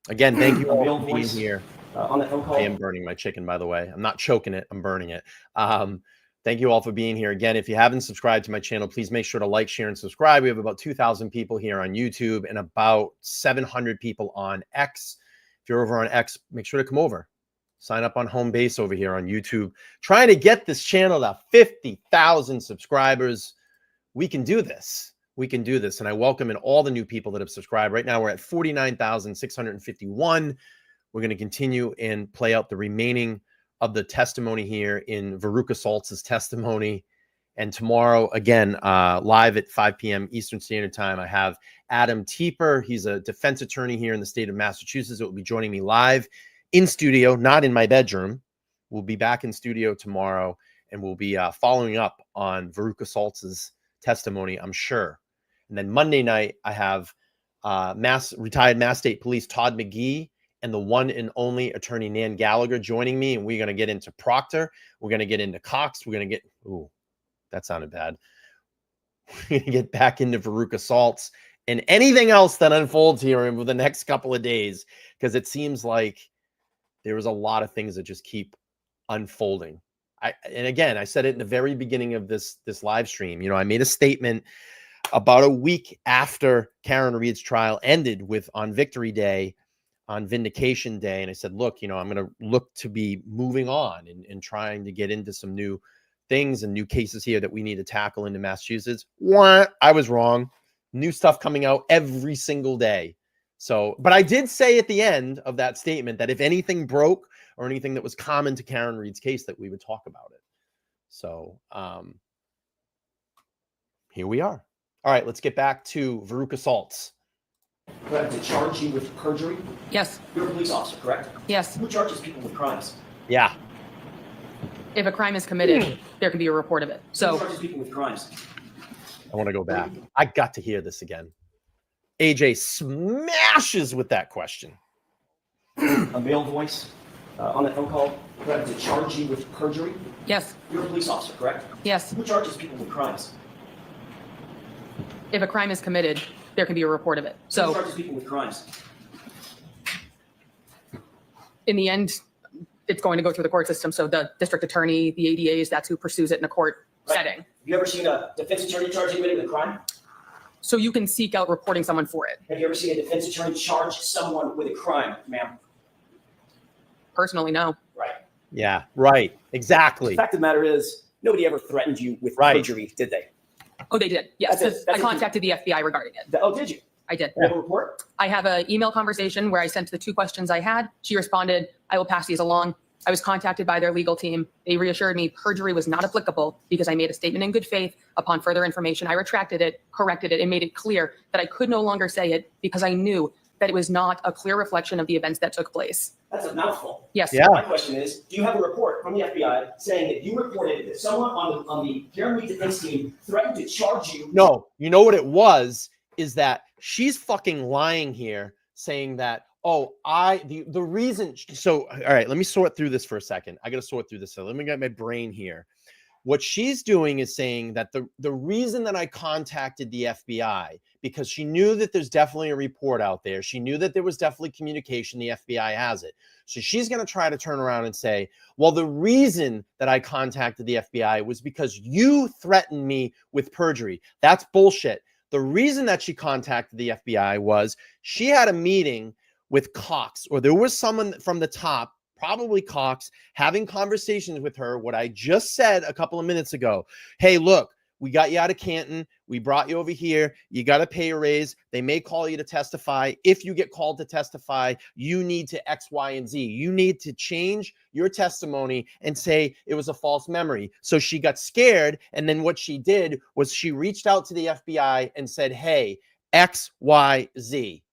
Again, thank you all for being here. On the phone call. I am burning my chicken, by the way. I'm not choking it. I'm burning it. Thank you all for being here. Again, if you haven't subscribed to my channel, please make sure to like, share, and subscribe. We have about 2,000 people here on YouTube and about 700 people on X. If you're over on X, make sure to come over. Sign up on home base over here on YouTube. Trying to get this channel to 50,000 subscribers. We can do this. We can do this. And I welcome in all the new people that have subscribed. Right now, we're at 49,651. We're going to continue and play out the remaining of the testimony here in Veruca Saltz's testimony. And tomorrow, again, live at 5 p.m. Eastern Standard Time, I have Adam Tieper. He's a defense attorney here in the state of Massachusetts that will be joining me live in studio, not in my bedroom. We'll be back in studio tomorrow, and we'll be following up on Veruca Saltz's testimony, I'm sure. And then Monday night, I have retired Mass State Police Todd McGee and the one and only attorney Nan Gallagher joining me, and we're going to get into Proctor. We're going to get into Cox. We're going to get, ooh, that sounded bad. We're going to get back into Veruca Saltz and anything else that unfolds here over the next couple of days, because it seems like there is a lot of things that just keep unfolding. And again, I said it in the very beginning of this live stream. You know, I made a statement about a week after Karen Reed's trial ended on Victory Day, on Vindication Day. And I said, look, you know, I'm going to look to be moving on and trying to get into some new things and new cases here that we need to tackle into Massachusetts. I was wrong. New stuff coming out every single day. So, but I did say at the end of that statement that if anything broke or anything that was common to Karen Reed's case, that we would talk about it. So, here we are. All right, let's get back to Veruca Saltz. To charge you with perjury? Yes. You're a police officer, correct? Yes. Who charges people with crimes? Yeah. If a crime is committed, there can be a report of it. Who So charges people with crimes? I want to go back. I got to hear this again. AJ smashes with that question. A male voice on the phone call to charge you with perjury? yes, You're a police officer, correct? yes. Who charges people with crimes? If a crime is committed, there can be a report of it. Who So charges people with crimes? in the end, it's going to go through the court system. So the district attorney, the ADAs, that's who pursues it in a court setting. Have you ever seen a defense attorney charge anybody with a crime? So you can seek out reporting someone for it. Have you ever seen a defense attorney charge someone with a crime, ma'am? Personally, no. Right. Yeah, right. Exactly. The fact of the matter is, nobody ever threatened you with Right. perjury, did they? Oh, they did. Yes. That's it. 'Cause That's I it. contacted the FBI regarding it. Oh, did you? I did. You have a report? I have an email conversation where I sent the 2 questions I had. She responded, I will pass these along. I was contacted by their legal team. They reassured me perjury was not applicable because I made a statement in good faith. Upon further information, I retracted it, corrected it, and made it clear that I could no longer say it because I knew that it was not a clear reflection of the events that took place. That's a mouthful. Yes. Yeah. My question is, do you have a report from the FBI saying that you reported that someone on the Karen Reed defense team threatened to charge you? No, you know what it was is that she's fucking lying here saying that, oh, the reason. So, all right, let me sort through this for a second. I got to sort through this. So let me get my brain here. What she's doing is saying that the reason that I contacted the FBI, because she knew that there's definitely a report out there. She knew that there was definitely communication. The FBI has it. So she's going to try to turn around and say, well, the reason that I contacted the FBI was because you threatened me with perjury. That's bullshit. The reason that she contacted the FBI was she had a meeting with Cox, or there was someone from the top, probably Cox, having conversations with her. What I just said a couple of minutes ago. Hey, look, we got you out of Canton. We brought you over here. You got to pay a raise. They may call you to testify. If you get called to testify, you need to X, Y, and Z. You need to change your testimony and say it was a false memory. So she got scared. And then what she did was she reached out to the FBI and said, hey, X, Y, Z.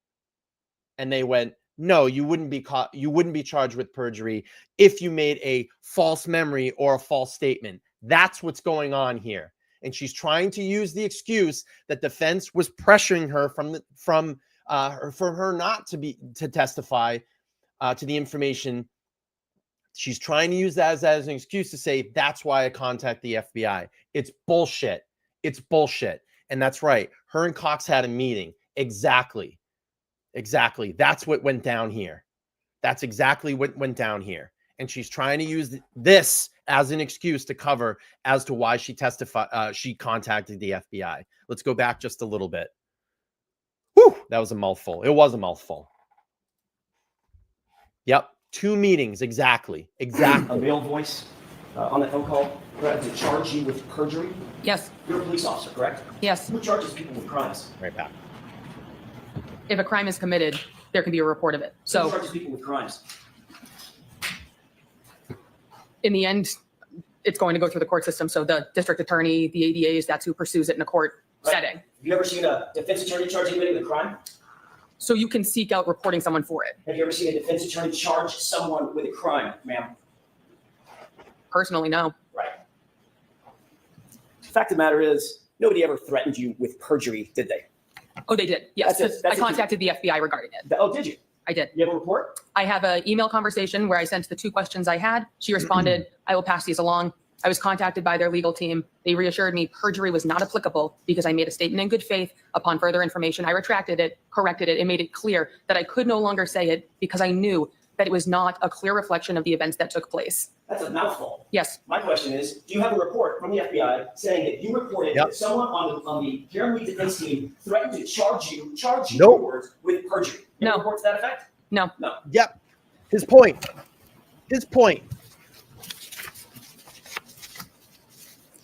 And they went, no, you wouldn't be caught. You wouldn't be charged with perjury if you made a false memory or a false statement. That's what's going on here. And she's trying to use the excuse that defense was pressuring her for her not to testify to the information. She's trying to use that as an excuse to say that's why I contact the FBI. It's bullshit. It's bullshit. And that's right. Her and Cox had a meeting. Exactly. That's what went down here. That's exactly what went down here. And she's trying to use this as an excuse to cover as to why she contacted the FBI. Let's go back just a little bit. Whew, that was a mouthful. It was a mouthful. Yep. 2 meetings. Exactly. A male voice on that phone call to charge you with perjury? Yes. You're a police officer, correct? Yes. Who charges people with crimes? Right back. If a crime is committed, there can be a report of it. So who charges people with crimes? in the end, it's going to go through the court system. So the district attorney, the ADAs, that's who pursues it in a court setting. Have you ever seen a defense attorney charge anybody with a crime? So you can seek out reporting someone for it. Have you ever seen a defense attorney charge someone with a crime, ma'am? Personally, no. Right. The fact of the matter is, nobody ever threatened you with perjury, did they? Oh, they did. Yes. I contacted the FBI regarding it. Oh, did you? I did. You have a report? I have an email conversation where I sent the 2 questions I had. She responded, I will pass these along. I was contacted by their legal team. They reassured me perjury was not applicable because I made a statement in good faith. Upon further information, I retracted it, corrected it, and made it clear that I could no longer say it because I knew that it was not a clear reflection of the events that took place. That's a mouthful. Yes. My question is, do you have a report from the FBI saying that you reported that someone on the Karen Reed defense team threatened to charge you your words with perjury? No. Report to that effect? No. No. Yep. His point.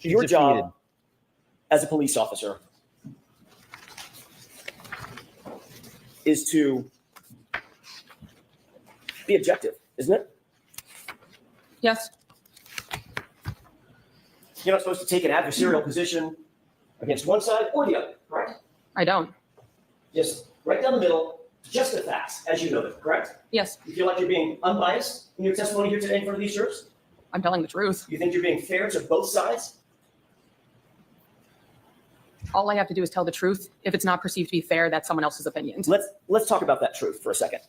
Your job as a police officer is to be objective, isn't it? Yes. You're not supposed to take an adversarial position against one side or the other, correct? I don't. Just right down the middle, just the facts, as you know them, correct? Yes. You feel like you're being unbiased in your testimony here today in front of these jurors? I'm telling the truth. You think you're being fair to both sides? All I have to do is tell the truth. If it's not perceived to be fair, that's someone else's opinion. Let's talk about that truth for a second.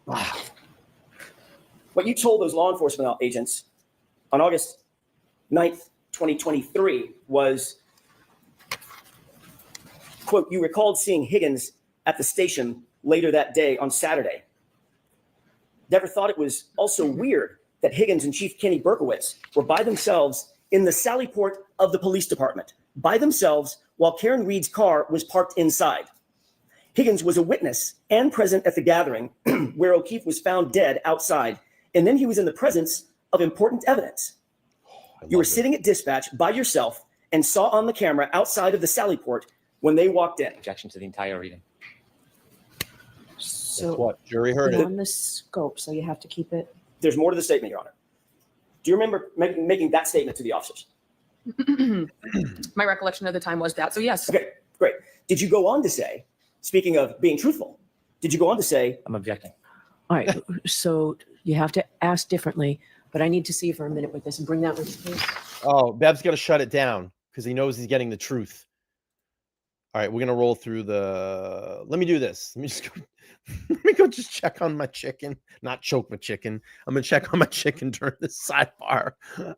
Wow. What you told those law enforcement agents on August 9th, 2023 was, quote, you recalled seeing Higgins at the station later that day on Saturday. Never thought it was also weird that Higgins and Chief Kenny Berkowitz were by themselves in the Sally Port of the police department, by themselves while Karen Reed's car was parked inside. Higgins was a witness and present at the gathering where O'Keefe was found dead outside, and then he was in the presence of important evidence. You were sitting at dispatch by yourself and saw on the camera outside of the Sally Port when they walked in. Objection to the entire reading. So what? Jury heard it. on the scope, so you have to keep it. There's more to the statement, Your Honor. Do you remember making that statement to the officers? My recollection of the time was that. So yes. Okay, great. Did you go on to say, speaking of being truthful, did you go on to say, I'm objecting. All right, so you have to ask differently, but I need to see you for a minute with this and bring that with you, please. Oh, Bev's going to shut it down because he knows he's getting the truth. All right, we're gonna roll through the. Let me do this. Let me just go. Let me go just check on my chicken. Not choke my chicken. I'm gonna check on my chicken during this sidebar.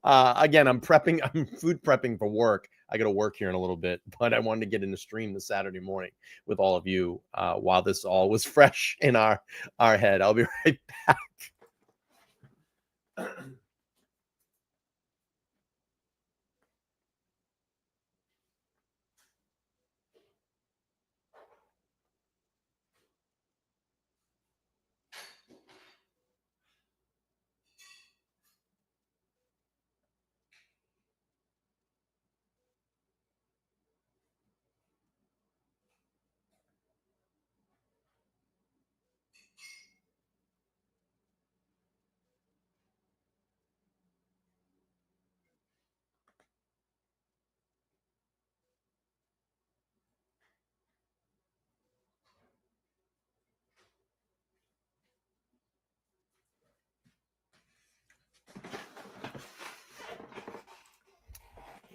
Again, I'm prepping. I'm food prepping for work. I got to work here in a little bit, but I wanted to get in the stream this Saturday morning with all of you while this all was fresh in our head. I'll be right back.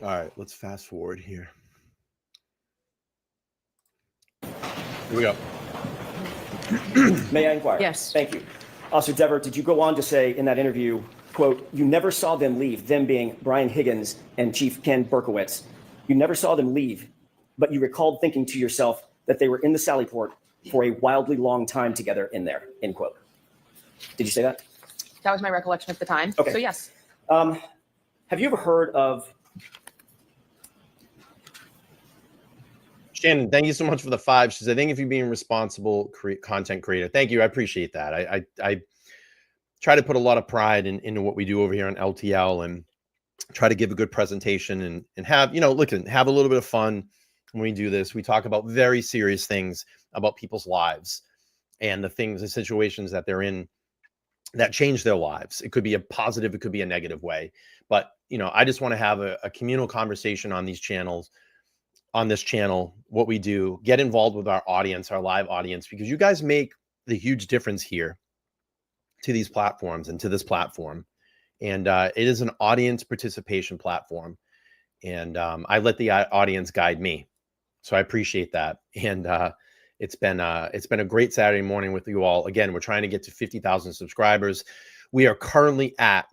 All right, let's fast forward here. Here we go. May I inquire? Yes. Thank you. Officer Dever, did you go on to say in that interview, quote, you never saw them leave, them being Brian Higgins and Chief Ken Berkowitz. You never saw them leave, but you recalled thinking to yourself that they were in the Sallyport for a wildly long time together in there, end quote. Did you say that? That was my recollection at the time. Okay. So yes. Have you ever heard of Shannon, thank you so much for the 5. She said, I think if you're being responsible content creator. Thank you. I appreciate that. I try to put a lot of pride into what we do over here on LTL and try to give a good presentation and have, have a little bit of fun when we do this. We talk about very serious things about people's lives and the situations that they're in that change their lives. It could be a positive, it could be a negative way. But, I just want to have a communal conversation on these channels. On this channel, what we do, get involved with our audience, our live audience, because you guys make the huge difference here to these platforms and to this platform. And it is an audience participation platform. And I let the audience guide me. So I appreciate that. And it's been a great Saturday morning with you all. Again, we're trying to get to 50,000 subscribers. We are currently at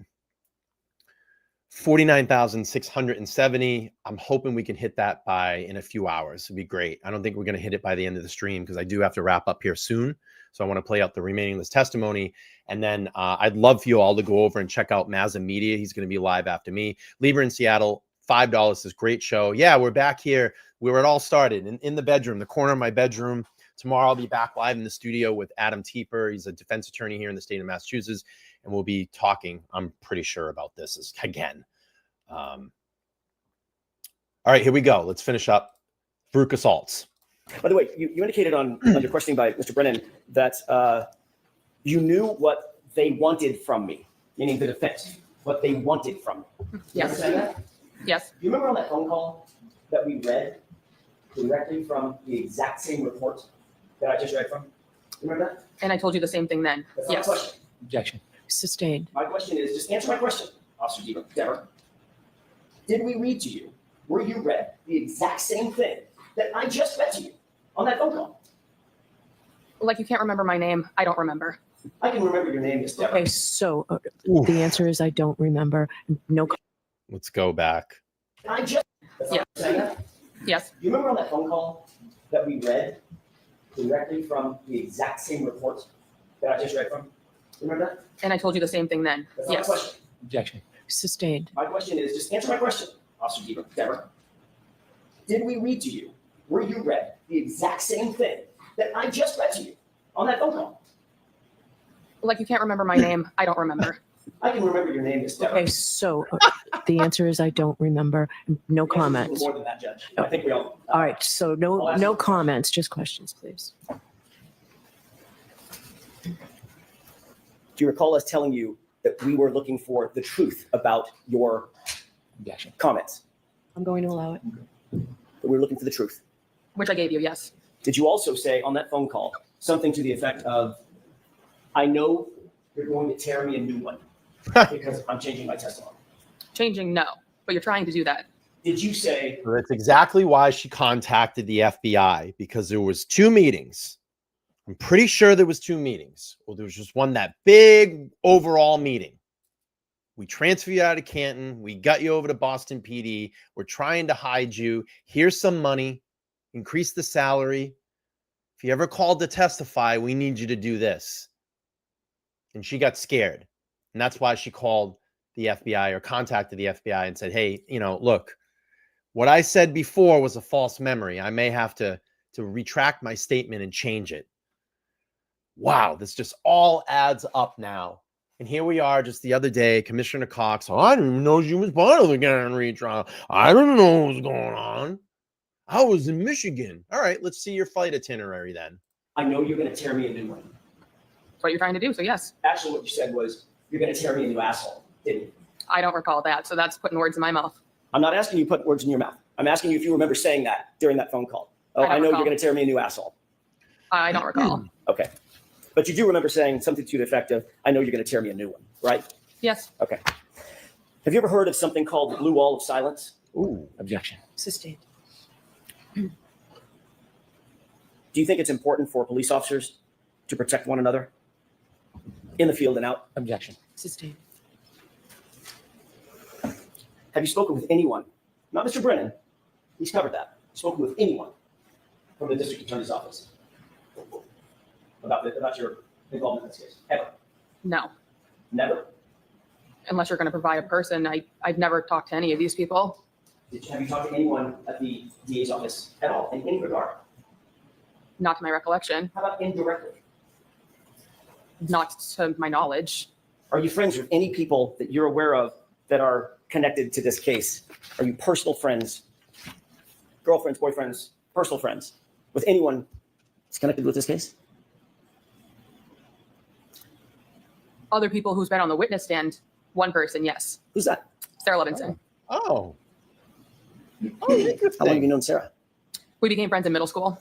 49,670. I'm hoping we can hit that in a few hours. It'd be great. I don't think we're going to hit it by the end of the stream because I do have to wrap up here soon. So I want to play out the remaining of this testimony. And then I'd love for you all to go over and check out Mazza Media. He's going to be live after me. Lieber in Seattle, $5. This great show. Yeah, we're back here where it all started in the bedroom, the corner of my bedroom. Tomorrow I'll be back live in the studio with Adam Tieper. He's a defense attorney here in the state of Massachusetts. And we'll be talking, I'm pretty sure, about this again. All right, here we go. Let's finish up Baruch assaults. By the way, you indicated on your questioning by Mr. Brennan that you knew what they wanted from me, meaning the defense, what they wanted from me. Yes. You understand that? Yes. Do you remember on that phone call that we read directly from the exact same report that I just read from? Remember that? And I told you the same thing then. That's not Yes. my question. Objection. Sustained. My question is, just answer my question, Officer Dever. Did we read to you, were you read the exact same thing that I just read to you on that phone call? Like you can't remember my name. I don't remember. I can remember your name, Miss Dever. Okay, so the answer is I don't remember. No. Let's go back. I just, that's not saying that. Yes. Do you remember on that phone call that we read directly from the exact same report that I just read from? Remember that? And I told you the same thing then. That's not Yes. my question. Objection. Sustained. My question is, just answer my question, Officer Dever. Did we read to you, were you read the exact same thing that I just read to you on that phone call? Like you can't remember my name. I don't remember. I can remember your name, Miss Dever. Okay, so the answer is I don't remember. No The answer's a little comments. more than that, Judge. I think we all. All right, so no comments, just questions, please. Do you recall us telling you that we were looking for the truth about your Objection. comments? I'm going to allow it. That we were looking for the truth. Which I gave you. Yes. Did you also say on that phone call something to the effect of, I know you're going to tear me a new one because I'm changing my testimony? Changing, no. But you're trying to do that. Did you say? So that's exactly why she contacted the FBI, because there was 2 meetings. I'm pretty sure there was 2 meetings. Well, there was just one, that big overall meeting. We transfer you out of Canton. We got you over to Boston PD. We're trying to hide you. Here's some money. Increase the salary. If you ever called to testify, we need you to do this. And she got scared. And that's why she called the FBI or contacted the FBI and said, hey, look, what I said before was a false memory. I may have to retract my statement and change it. Wow, this just all adds up now. And here we are just the other day, Commissioner Cox, I didn't even know she was part of the Karen Reed trial. I didn't know what was going on. I was in Michigan. All right, let's see your flight itinerary then. I know you're going to tear me a new one. That's what you're trying to do, so yes. Actually, what you said was, you're going to tear me a new asshole, didn't you? I don't recall that, so that's putting words in my mouth. I'm not asking you to put words in your mouth. I'm asking you if you remember saying that during that phone call. Oh, I know you're going to tear me a new asshole. I don't recall. Okay. But you do remember saying something to the effect of, I know you're going to tear me a new one, right? Yes. Okay. Have you ever heard of something called the blue wall of silence? Ooh, Objection. Sustained. Do you think it's important for police officers to protect one another in the field and out? Objection. Sustained. Have you spoken with anyone, not Mr. Brennan, he's covered that, spoken with anyone from the district attorney's office about your involvement in this case? Ever? No. Never? Unless you're going to provide a person. I've never talked to any of these people. Have you talked to anyone at the DA's office at all, in any regard? Not to my recollection. How about indirectly? Not to my knowledge. Are you friends with any people that you're aware of that are connected to this case? Are you personal friends, girlfriends, boyfriends, personal friends with anyone that's connected with this case? Other people who's been on the witness stand, one person, yes. Who's that? Sarah Levinson. Oh, How long have you known Sarah? We became friends in middle school.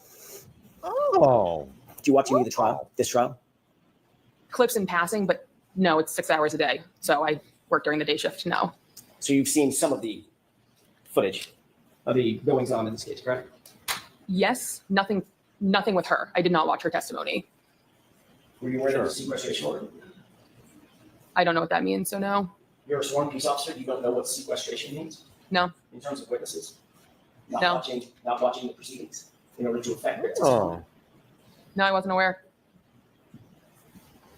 Oh. Did you watch any of the trial, this trial? Clips in passing, but no, it's 6 hours a day. So I work during the day shift, no. So you've seen some of the footage of the goings on in this case, correct? Yes, nothing with her. I did not watch her testimony. Were you aware of the sequestration order? I don't know what that means, so no. You're a sworn police officer. You don't know what sequestration means No. in terms of witnesses. Not No. watching the proceedings in order to affect witnesses. Oh. No, I wasn't aware.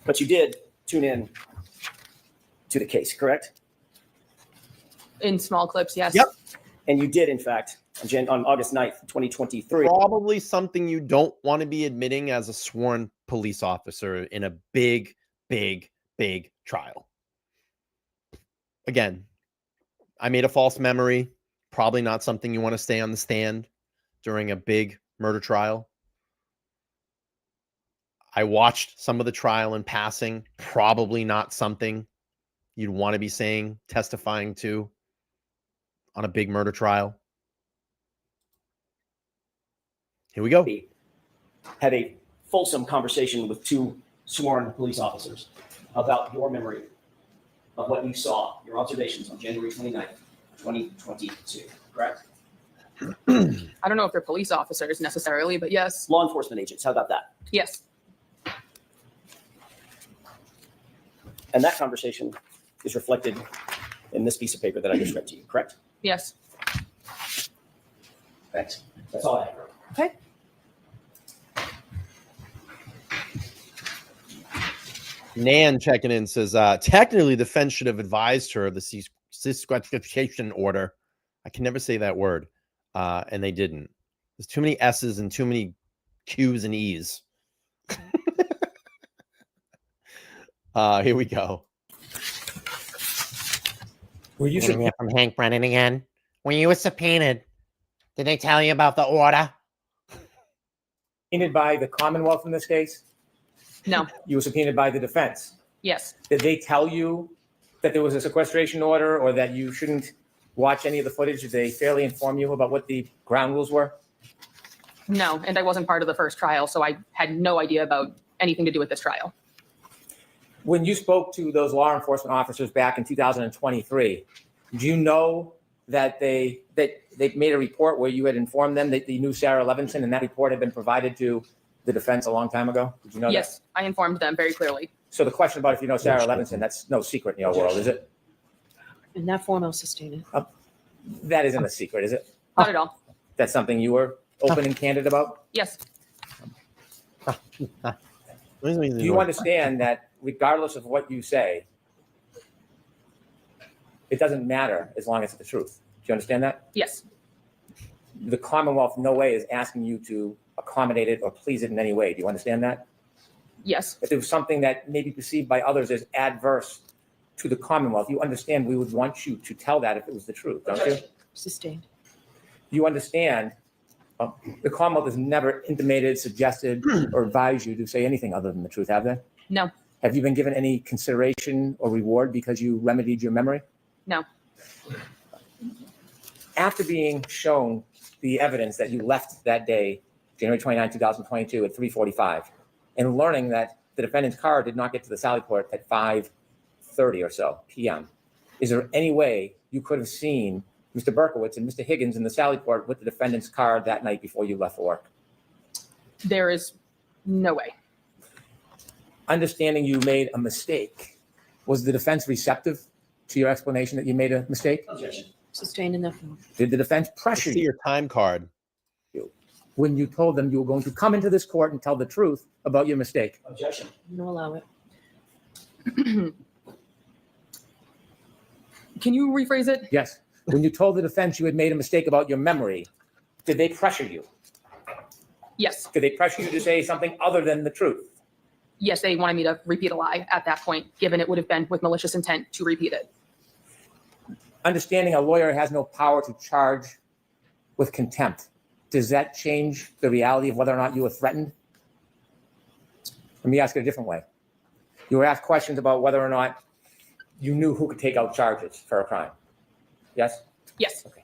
But you did tune in to the case, correct? In small clips, yes. Yep. And you did, in fact, on August 9th, 2023. Probably something you don't want to be admitting as a sworn police officer in a big, big, big trial. Again, I made a false memory. Probably not something you want to stay on the stand during a big murder trial. I watched some of the trial in passing. Probably not something you'd want to be saying, testifying to on a big murder trial. Here we go. Had a fulsome conversation with 2 sworn police officers about your memory of what you saw, your observations on January 29th, 2022, correct? I don't know if they're police officers necessarily, but yes. Law enforcement agents, how about that? Yes. And that conversation is reflected in this piece of paper that I just read to you, correct? Yes. Thanks. That's all I have. Okay. Nan checking in says, technically the defense should have advised her of the sequestration order. I can never say that word. And they didn't. There's too many S's and too many Q's and E's. Here we go. Were you hear from Hank Brennan again? When you were subpoenaed, did they tell you about the order? Subpoenaed by the Commonwealth in this case? No. You were subpoenaed by the defense. Yes. Did they tell you that there was a sequestration order or that you shouldn't watch any of the footage? Did they fairly inform you about what the ground rules were? No, and I wasn't part of the first trial, so I had no idea about anything to do with this trial. When you spoke to those law enforcement officers back in 2023, do you know that they made a report where you had informed them that you knew Sarah Levinson, and that report had been provided to the defense a long time ago? Did you know that? Yes, I informed them very clearly. So the question about if you know Sarah Levinson, that's no secret in your world, is it? In that form, I'll sustain it. That isn't a secret, is it? Not at all. That's something you were open and candid about? Yes. Do you understand that regardless of what you say, it doesn't matter as long as it's the truth? Do you understand that? Yes. The Commonwealth in no way is asking you to accommodate it or please it in any way. Do you understand that? Yes. If there was something that may be perceived by others as adverse to the Commonwealth, you understand we would want you to tell that if it was the truth, don't you? Sustained. You understand the Commonwealth has never intimated, suggested, or advised you to say anything other than the truth, have they? No. Have you been given any consideration or reward because you remedied your memory? No. After being shown the evidence that you left that day, January 29, 2022 at 3:45, and learning that the defendant's car did not get to the Sally Port at 5:30 or so p.m., is there any way you could have seen Mr. Berkowitz and Mr. Higgins in the Sally Port with the defendant's car that night before you left for work? There is no way. Understanding you made a mistake, was the defense receptive to your explanation that you made a mistake? Objection. Sustained in that form. Did the defense pressure See you your time card. when you told them you were going to come into this court and tell the truth about your mistake? Objection. No, allow it. Can you rephrase it? Yes. When you told the defense you had made a mistake about your memory, did they pressure you? Yes. Did they pressure you to say something other than the truth? Yes, they wanted me to repeat a lie at that point, given it would have been with malicious intent to repeat it. Understanding a lawyer has no power to charge with contempt, does that change the reality of whether or not you were threatened? Let me ask it a different way. You were asked questions about whether or not you knew who could take out charges for a crime. Yes? Yes. Okay.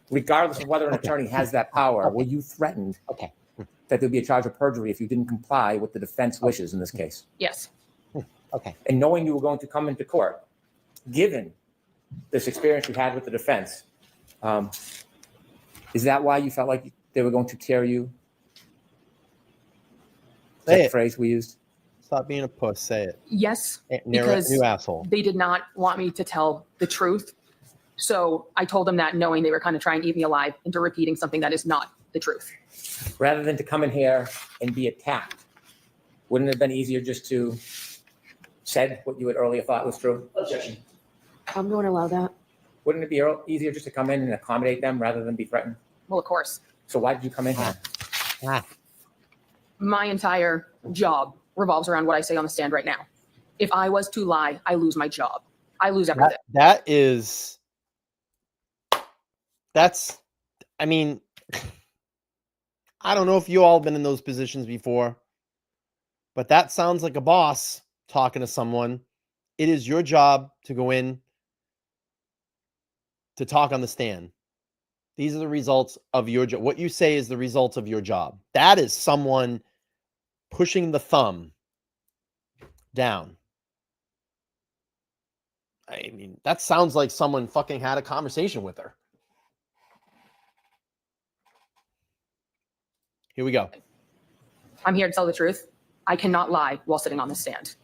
Regardless of whether an attorney has that power, were you threatened that there'd be a charge of perjury if you didn't comply with the defense wishes in this case? Yes. Okay. And knowing you were going to come into court, given this experience you had with the defense, is that why you felt like they were going to tear you? Say That it. phrase we used? Stop being a puss. Say it. Yes, Because new asshole. they did not want me to tell the truth. So I told them that knowing they were kind of trying to eat me alive into repeating something that is not the truth. Rather than to come in here and be attacked, wouldn't it have been easier just to said what you had earlier thought was true? Objection. I'm going to allow that. Wouldn't it be easier just to come in and accommodate them rather than be threatened? Well, of course. So why did you come in here? My entire job revolves around what I say on the stand right now. If I was to lie, I lose my job. I lose everything. That's, I mean, I don't know if you all have been in those positions before, but that sounds like a boss talking to someone. It is your job to go in to talk on the stand. These are the results of your job. What you say is the results of your job. That is someone pushing the thumb down. I mean, that sounds like someone fucking had a conversation with her. Here we go. I'm here to tell the truth. I cannot lie while sitting on the stand.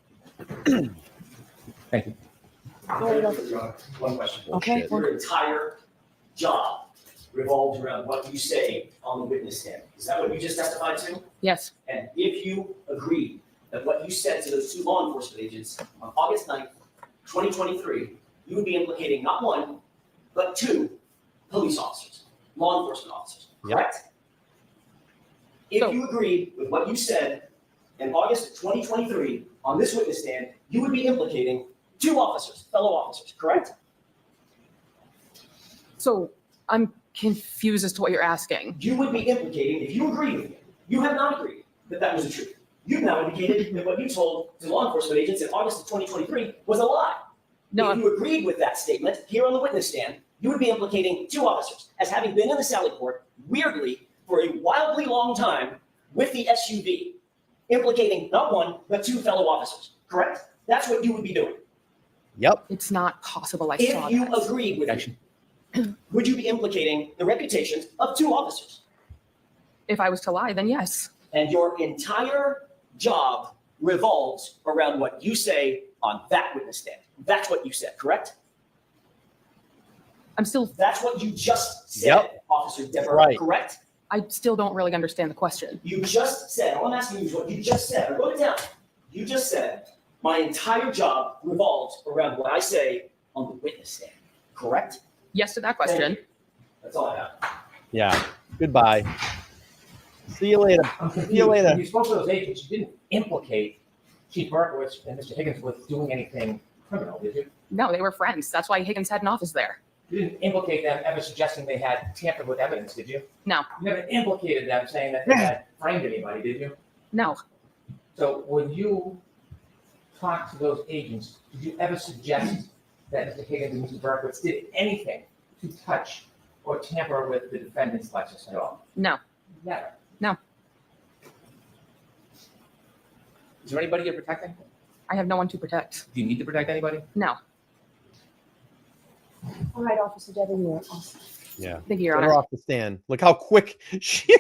Thank you. One question. Okay. Your entire job revolves around what you say on the witness stand. Is that what you just testified to? Yes. And if you agree that what you said to those two law enforcement agents on August 9th, 2023, you would be implicating not one, but two police officers, law enforcement officers, correct? If you agreed with what you said in August of 2023 on this witness stand, you would be implicating two officers, fellow officers, correct? So I'm confused as to what you're asking. You would be implicating, if you agree with me, you have not agreed that that was the truth. You've now indicated that what you told to law enforcement agents in August of 2023 was a lie. No, if you agreed with that statement here on the witness stand, you would be implicating two officers as having been in the Sally Port, weirdly, for a wildly long time with the SUV, implicating not one, but two fellow officers, correct? That's what you would be doing. Yep. It's not possible I saw If you that. agreed with me. would you be implicating the reputations of 2 officers? If I was to lie, then yes. And your entire job revolves around what you say on that witness stand. That's what you said, correct? That's what you just said, Officer Deborah, correct? I still don't really understand the question. You just said, all I'm asking you is what you just said. I wrote it down. You just said, my entire job revolves around what I say on the witness stand, correct? Yes to that question. That's all I have. Yeah. Goodbye. See you later. See you later. When you spoke to those agents, you didn't implicate Chief Berkowitz and Mr. Higgins with doing anything criminal, did you? No, they were friends. That's why Higgins had an office there. You didn't implicate them ever suggesting they had tampered with evidence, did you? No. You never implicated them saying that they had framed anybody, did you? No. So when you talked to those agents, did you ever suggest that Mr. Higgins and Mr. Berkowitz did anything to touch or tamper with the defendant's Lexus at all? No. Never. No. Is there anybody you're protecting? I have no one to protect. Do you need to protect anybody? No. All right, Officer Deborah, you're awesome. Yeah. Thank you, Your Get her Honor. off the stand. Look how quick she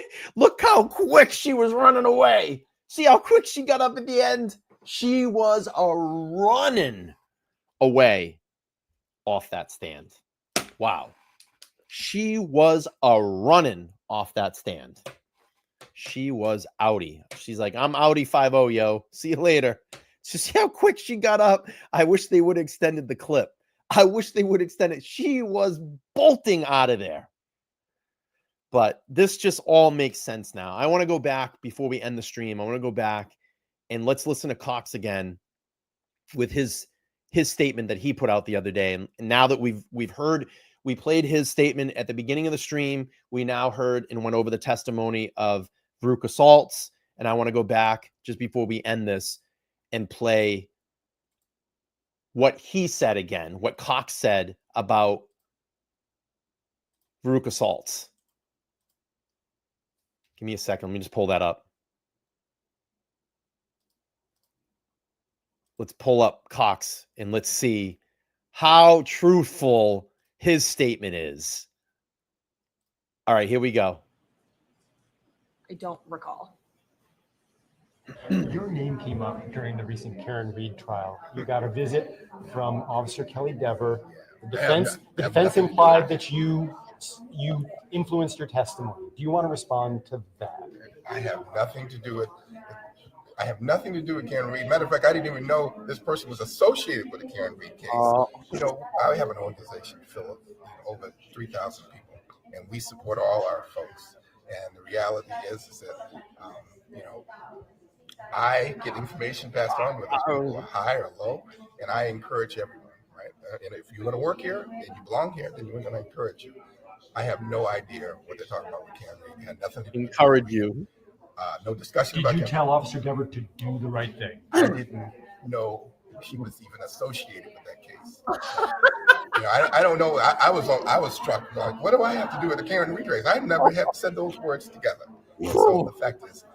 was running away. See how quick she got up at the end? She was running away off that stand. Wow. She was running off that stand. She was outie. She's like, I'm outie 5-0, yo. See you later. So see how quick she got up? I wish they would have extended the clip. I wish they would extend it. She was bolting out of there. But this just all makes sense now. I want to go back before we end the stream. I want to go back and let's listen to Cox again with his statement that he put out the other day. And now that we've heard, we played his statement at the beginning of the stream. We now heard and went over the testimony of Veruca Saltz. And I want to go back just before we end this and play what he said again, what Cox said about Veruca Saltz. Give me a second. Let me just pull that up. Let's pull up Cox and let's see how truthful his statement is. All right, here we go. I don't recall. Your name came up during the recent Karen Reed trial. You got a visit from Officer Kelly Dever. The defense implied that you influenced her testimony. Do you want to respond to that? I have nothing to do with Karen Reed. Matter of fact, I didn't even know this person was associated with the Karen Reed case. I have an organization full of over 3,000 people, and we support all our folks. And the reality is that, I get information passed on whether people are high or low, and I encourage everyone, right? And if you're going to work here and you belong here, then we're going to encourage you. I have no idea what they're talking about with Karen Reed. It had nothing to do with encourage you. No discussion Did about you Karen tell Officer Dever to do the right thing? I didn't know she was even associated with that case. I don't know. I was struck. Like, what do I have to do with the Karen Reed case? I never have said those words together. And so the fact is,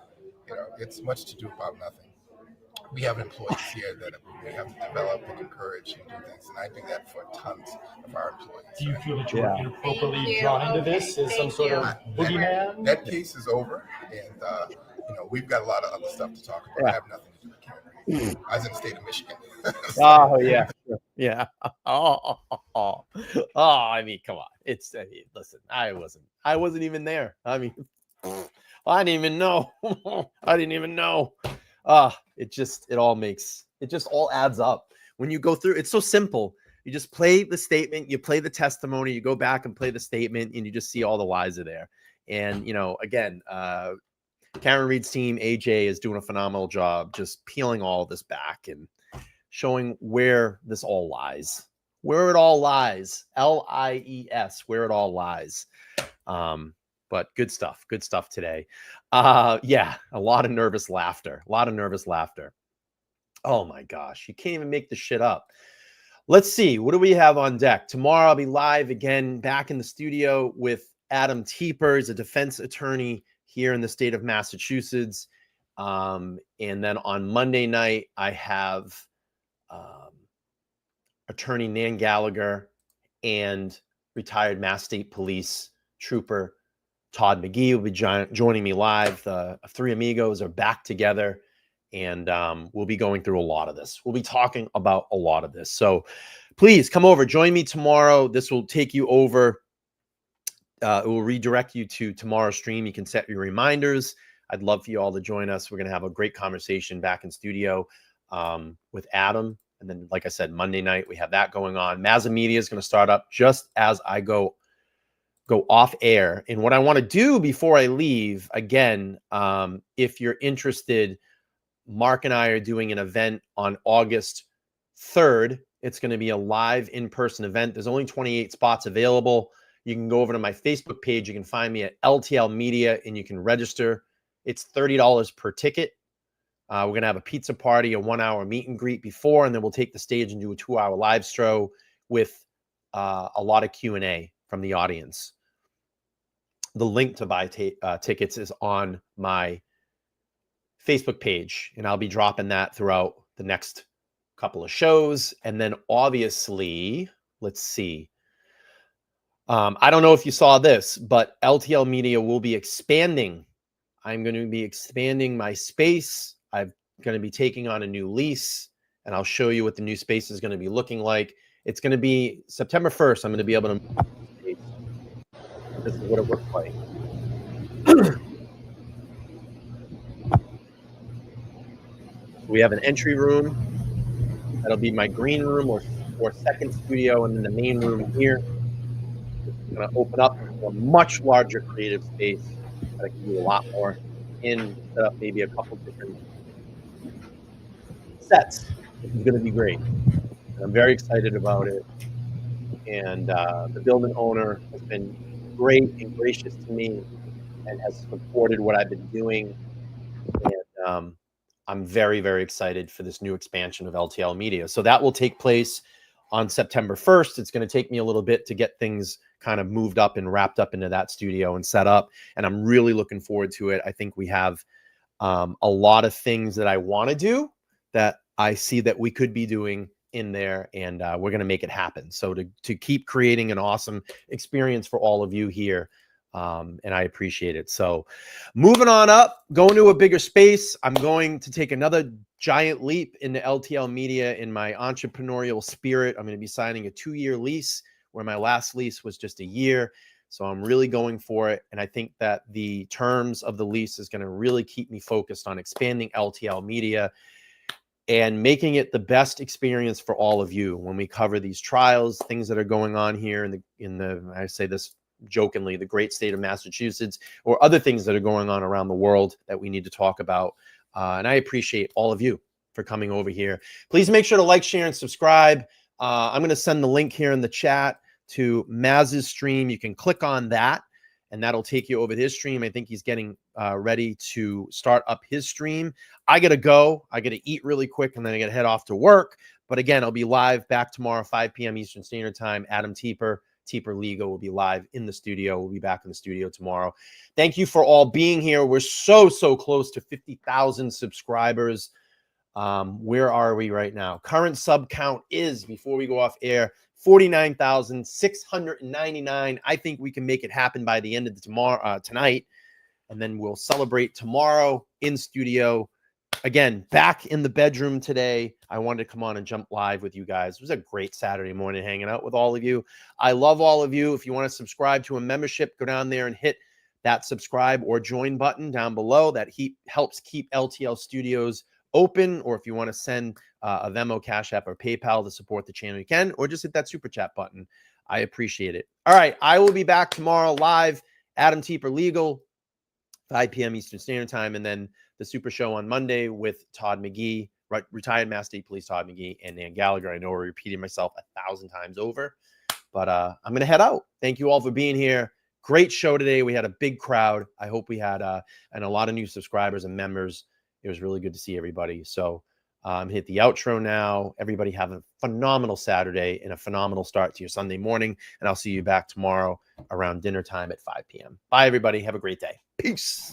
it's much to do about nothing. We have employees here that we have to develop and encourage and do things, and I do that for tons of our employees. Do you feel that you were inappropriately drawn into this as some sort of boogeyman? That case is over, and we've got a lot of other stuff to talk about. I have nothing to do with Karen Reed. I was in the state of Michigan. Oh yeah, yeah. I mean, come on. Listen. I wasn't even there. I mean, I didn't even know. It just all adds up when you go through. It's so simple. You just play the statement, you play the testimony, you go back and play the statement, and you just see all the lies are there. And again, Karen Reed's team, AJ, is doing a phenomenal job just peeling all of this back and showing where this all lies, where it all lies. LIES, where it all lies. But good stuff today. Yeah, a lot of nervous laughter. Oh my gosh, you can't even make this shit up. Let's see, what do we have on deck? Tomorrow I'll be live again, back in the studio with Adam Tieper. He's a defense attorney here in the state of Massachusetts. And then on Monday night, I have attorney Nan Gallagher and retired Mass State Police Trooper Todd McGee will be joining me live. The three amigos are back together, and we'll be going through a lot of this. We'll be talking about a lot of this. So please come over, join me tomorrow. This will take you over. It will redirect you to tomorrow's stream. You can set your reminders. I'd love for you all to join us. We're going to have a great conversation back in studio with Adam. And then, like I said, Monday night, we have that going on. Mazza Media is going to start up just as I go off air. And what I want to do before I leave, again, if you're interested, Mark and I are doing an event on August 3rd. It's going to be a live in-person event. There's only 28 spots available. You can go over to my Facebook page. You can find me at LTL Media, and you can register. It's $30 per ticket. We're going to have a pizza party, a 1-hour meet and greet before, and then we'll take the stage and do a 2-hour live show with a lot of Q&A from the audience. The link to buy tickets is on my Facebook page, and I'll be dropping that throughout the next couple of shows. And then obviously, let's see. I don't know if you saw this, but LTL Media will be expanding. I'm going to be expanding my space. I'm going to be taking on a new lease, and I'll show you what the new space is going to be looking like. It's going to be September 1st. I'm going to be able to move the space. This is what it looks like. We have an entry room. That'll be my green room or second studio, and then the main room here. I'm going to open up into a much larger creative space that I can do a lot more in, set up maybe a couple different sets. This is going to be great. And I'm very excited about it. And the building owner has been great and gracious to me and has supported what I've been doing. And I'm very, very excited for this new expansion of LTL Media. So that will take place on September 1st. It's going to take me a little bit to get things kind of moved up and wrapped up into that studio and set up. And I'm really looking forward to it. I think we have a lot of things that I want to do that I see that we could be doing in there, and we're going to make it happen. So to keep creating an awesome experience for all of you here. And I appreciate it. So moving on up, going to a bigger space. I'm going to take another giant leap into LTL Media in my entrepreneurial spirit. I'm going to be signing a 2-year lease where my last lease was just a year. So I'm really going for it. And I think that the terms of the lease is going to really keep me focused on expanding LTL Media and making it the best experience for all of you when we cover these trials, things that are going on here in the I say this jokingly, the great state of Massachusetts, or other things that are going on around the world that we need to talk about. And I appreciate all of you for coming over here. Please make sure to like, share, and subscribe. I'm going to send the link here in the chat to Maz's stream. You can click on that, and that'll take you over to his stream. I think he's getting ready to start up his stream. I got to go. I got to eat really quick, and then I got to head off to work. But again, I'll be live back tomorrow, 5 p.m. Eastern Standard Time. Adam Teeper Legal will be live in the studio. We'll be back in the studio tomorrow. Thank you for all being here. We're so close to 50,000 subscribers. Where are we right now? Current sub count is, before we go off air, 49,699. I think we can make it happen by the end of tonight. And then we'll celebrate tomorrow in studio. Again, back in the bedroom today. I wanted to come on and jump live with you guys. It was a great Saturday morning hanging out with all of you. I love all of you. If you want to subscribe to a membership, go down there and hit that subscribe or join button down below. That helps keep LTL Studios open. Or if you want to send a Venmo, Cash App, or PayPal to support the channel, you can. Or just hit that super chat button. I appreciate it. All right, I will be back tomorrow live. Adam Teeper Legal, 5 p.m. Eastern Standard Time, and then the Super Show on Monday with Todd McGee, retired Mass State Police Todd McGee, and Nan Gallagher. I know we're repeating myself 1,000 times over, but I'm going to head out. Thank you all for being here. Great show today. We had a big crowd. I hope we had and a lot of new subscribers and members. It was really good to see everybody. So hit the outro now. Everybody have a phenomenal Saturday and a phenomenal start to your Sunday morning, and I'll see you back tomorrow around dinner time at 5 p.m. Bye, everybody. Have a great day. Peace.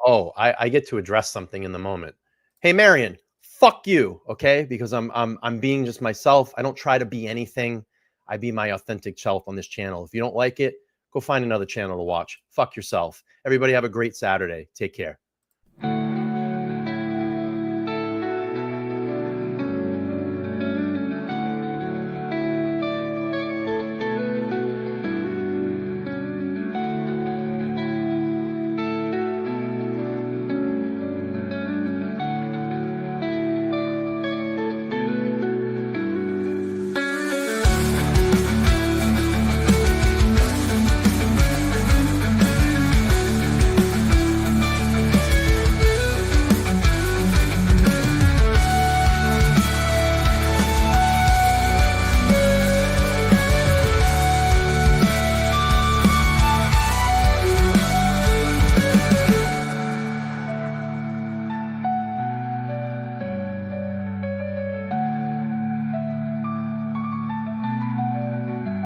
Oh, I get to address something in the moment. Hey, Marion, fuck you, okay? Because I'm being just myself. I don't try to be anything. I be my authentic self on this channel. If you don't like it, go find another channel to watch. Fuck yourself. Everybody have a great Saturday. Take care.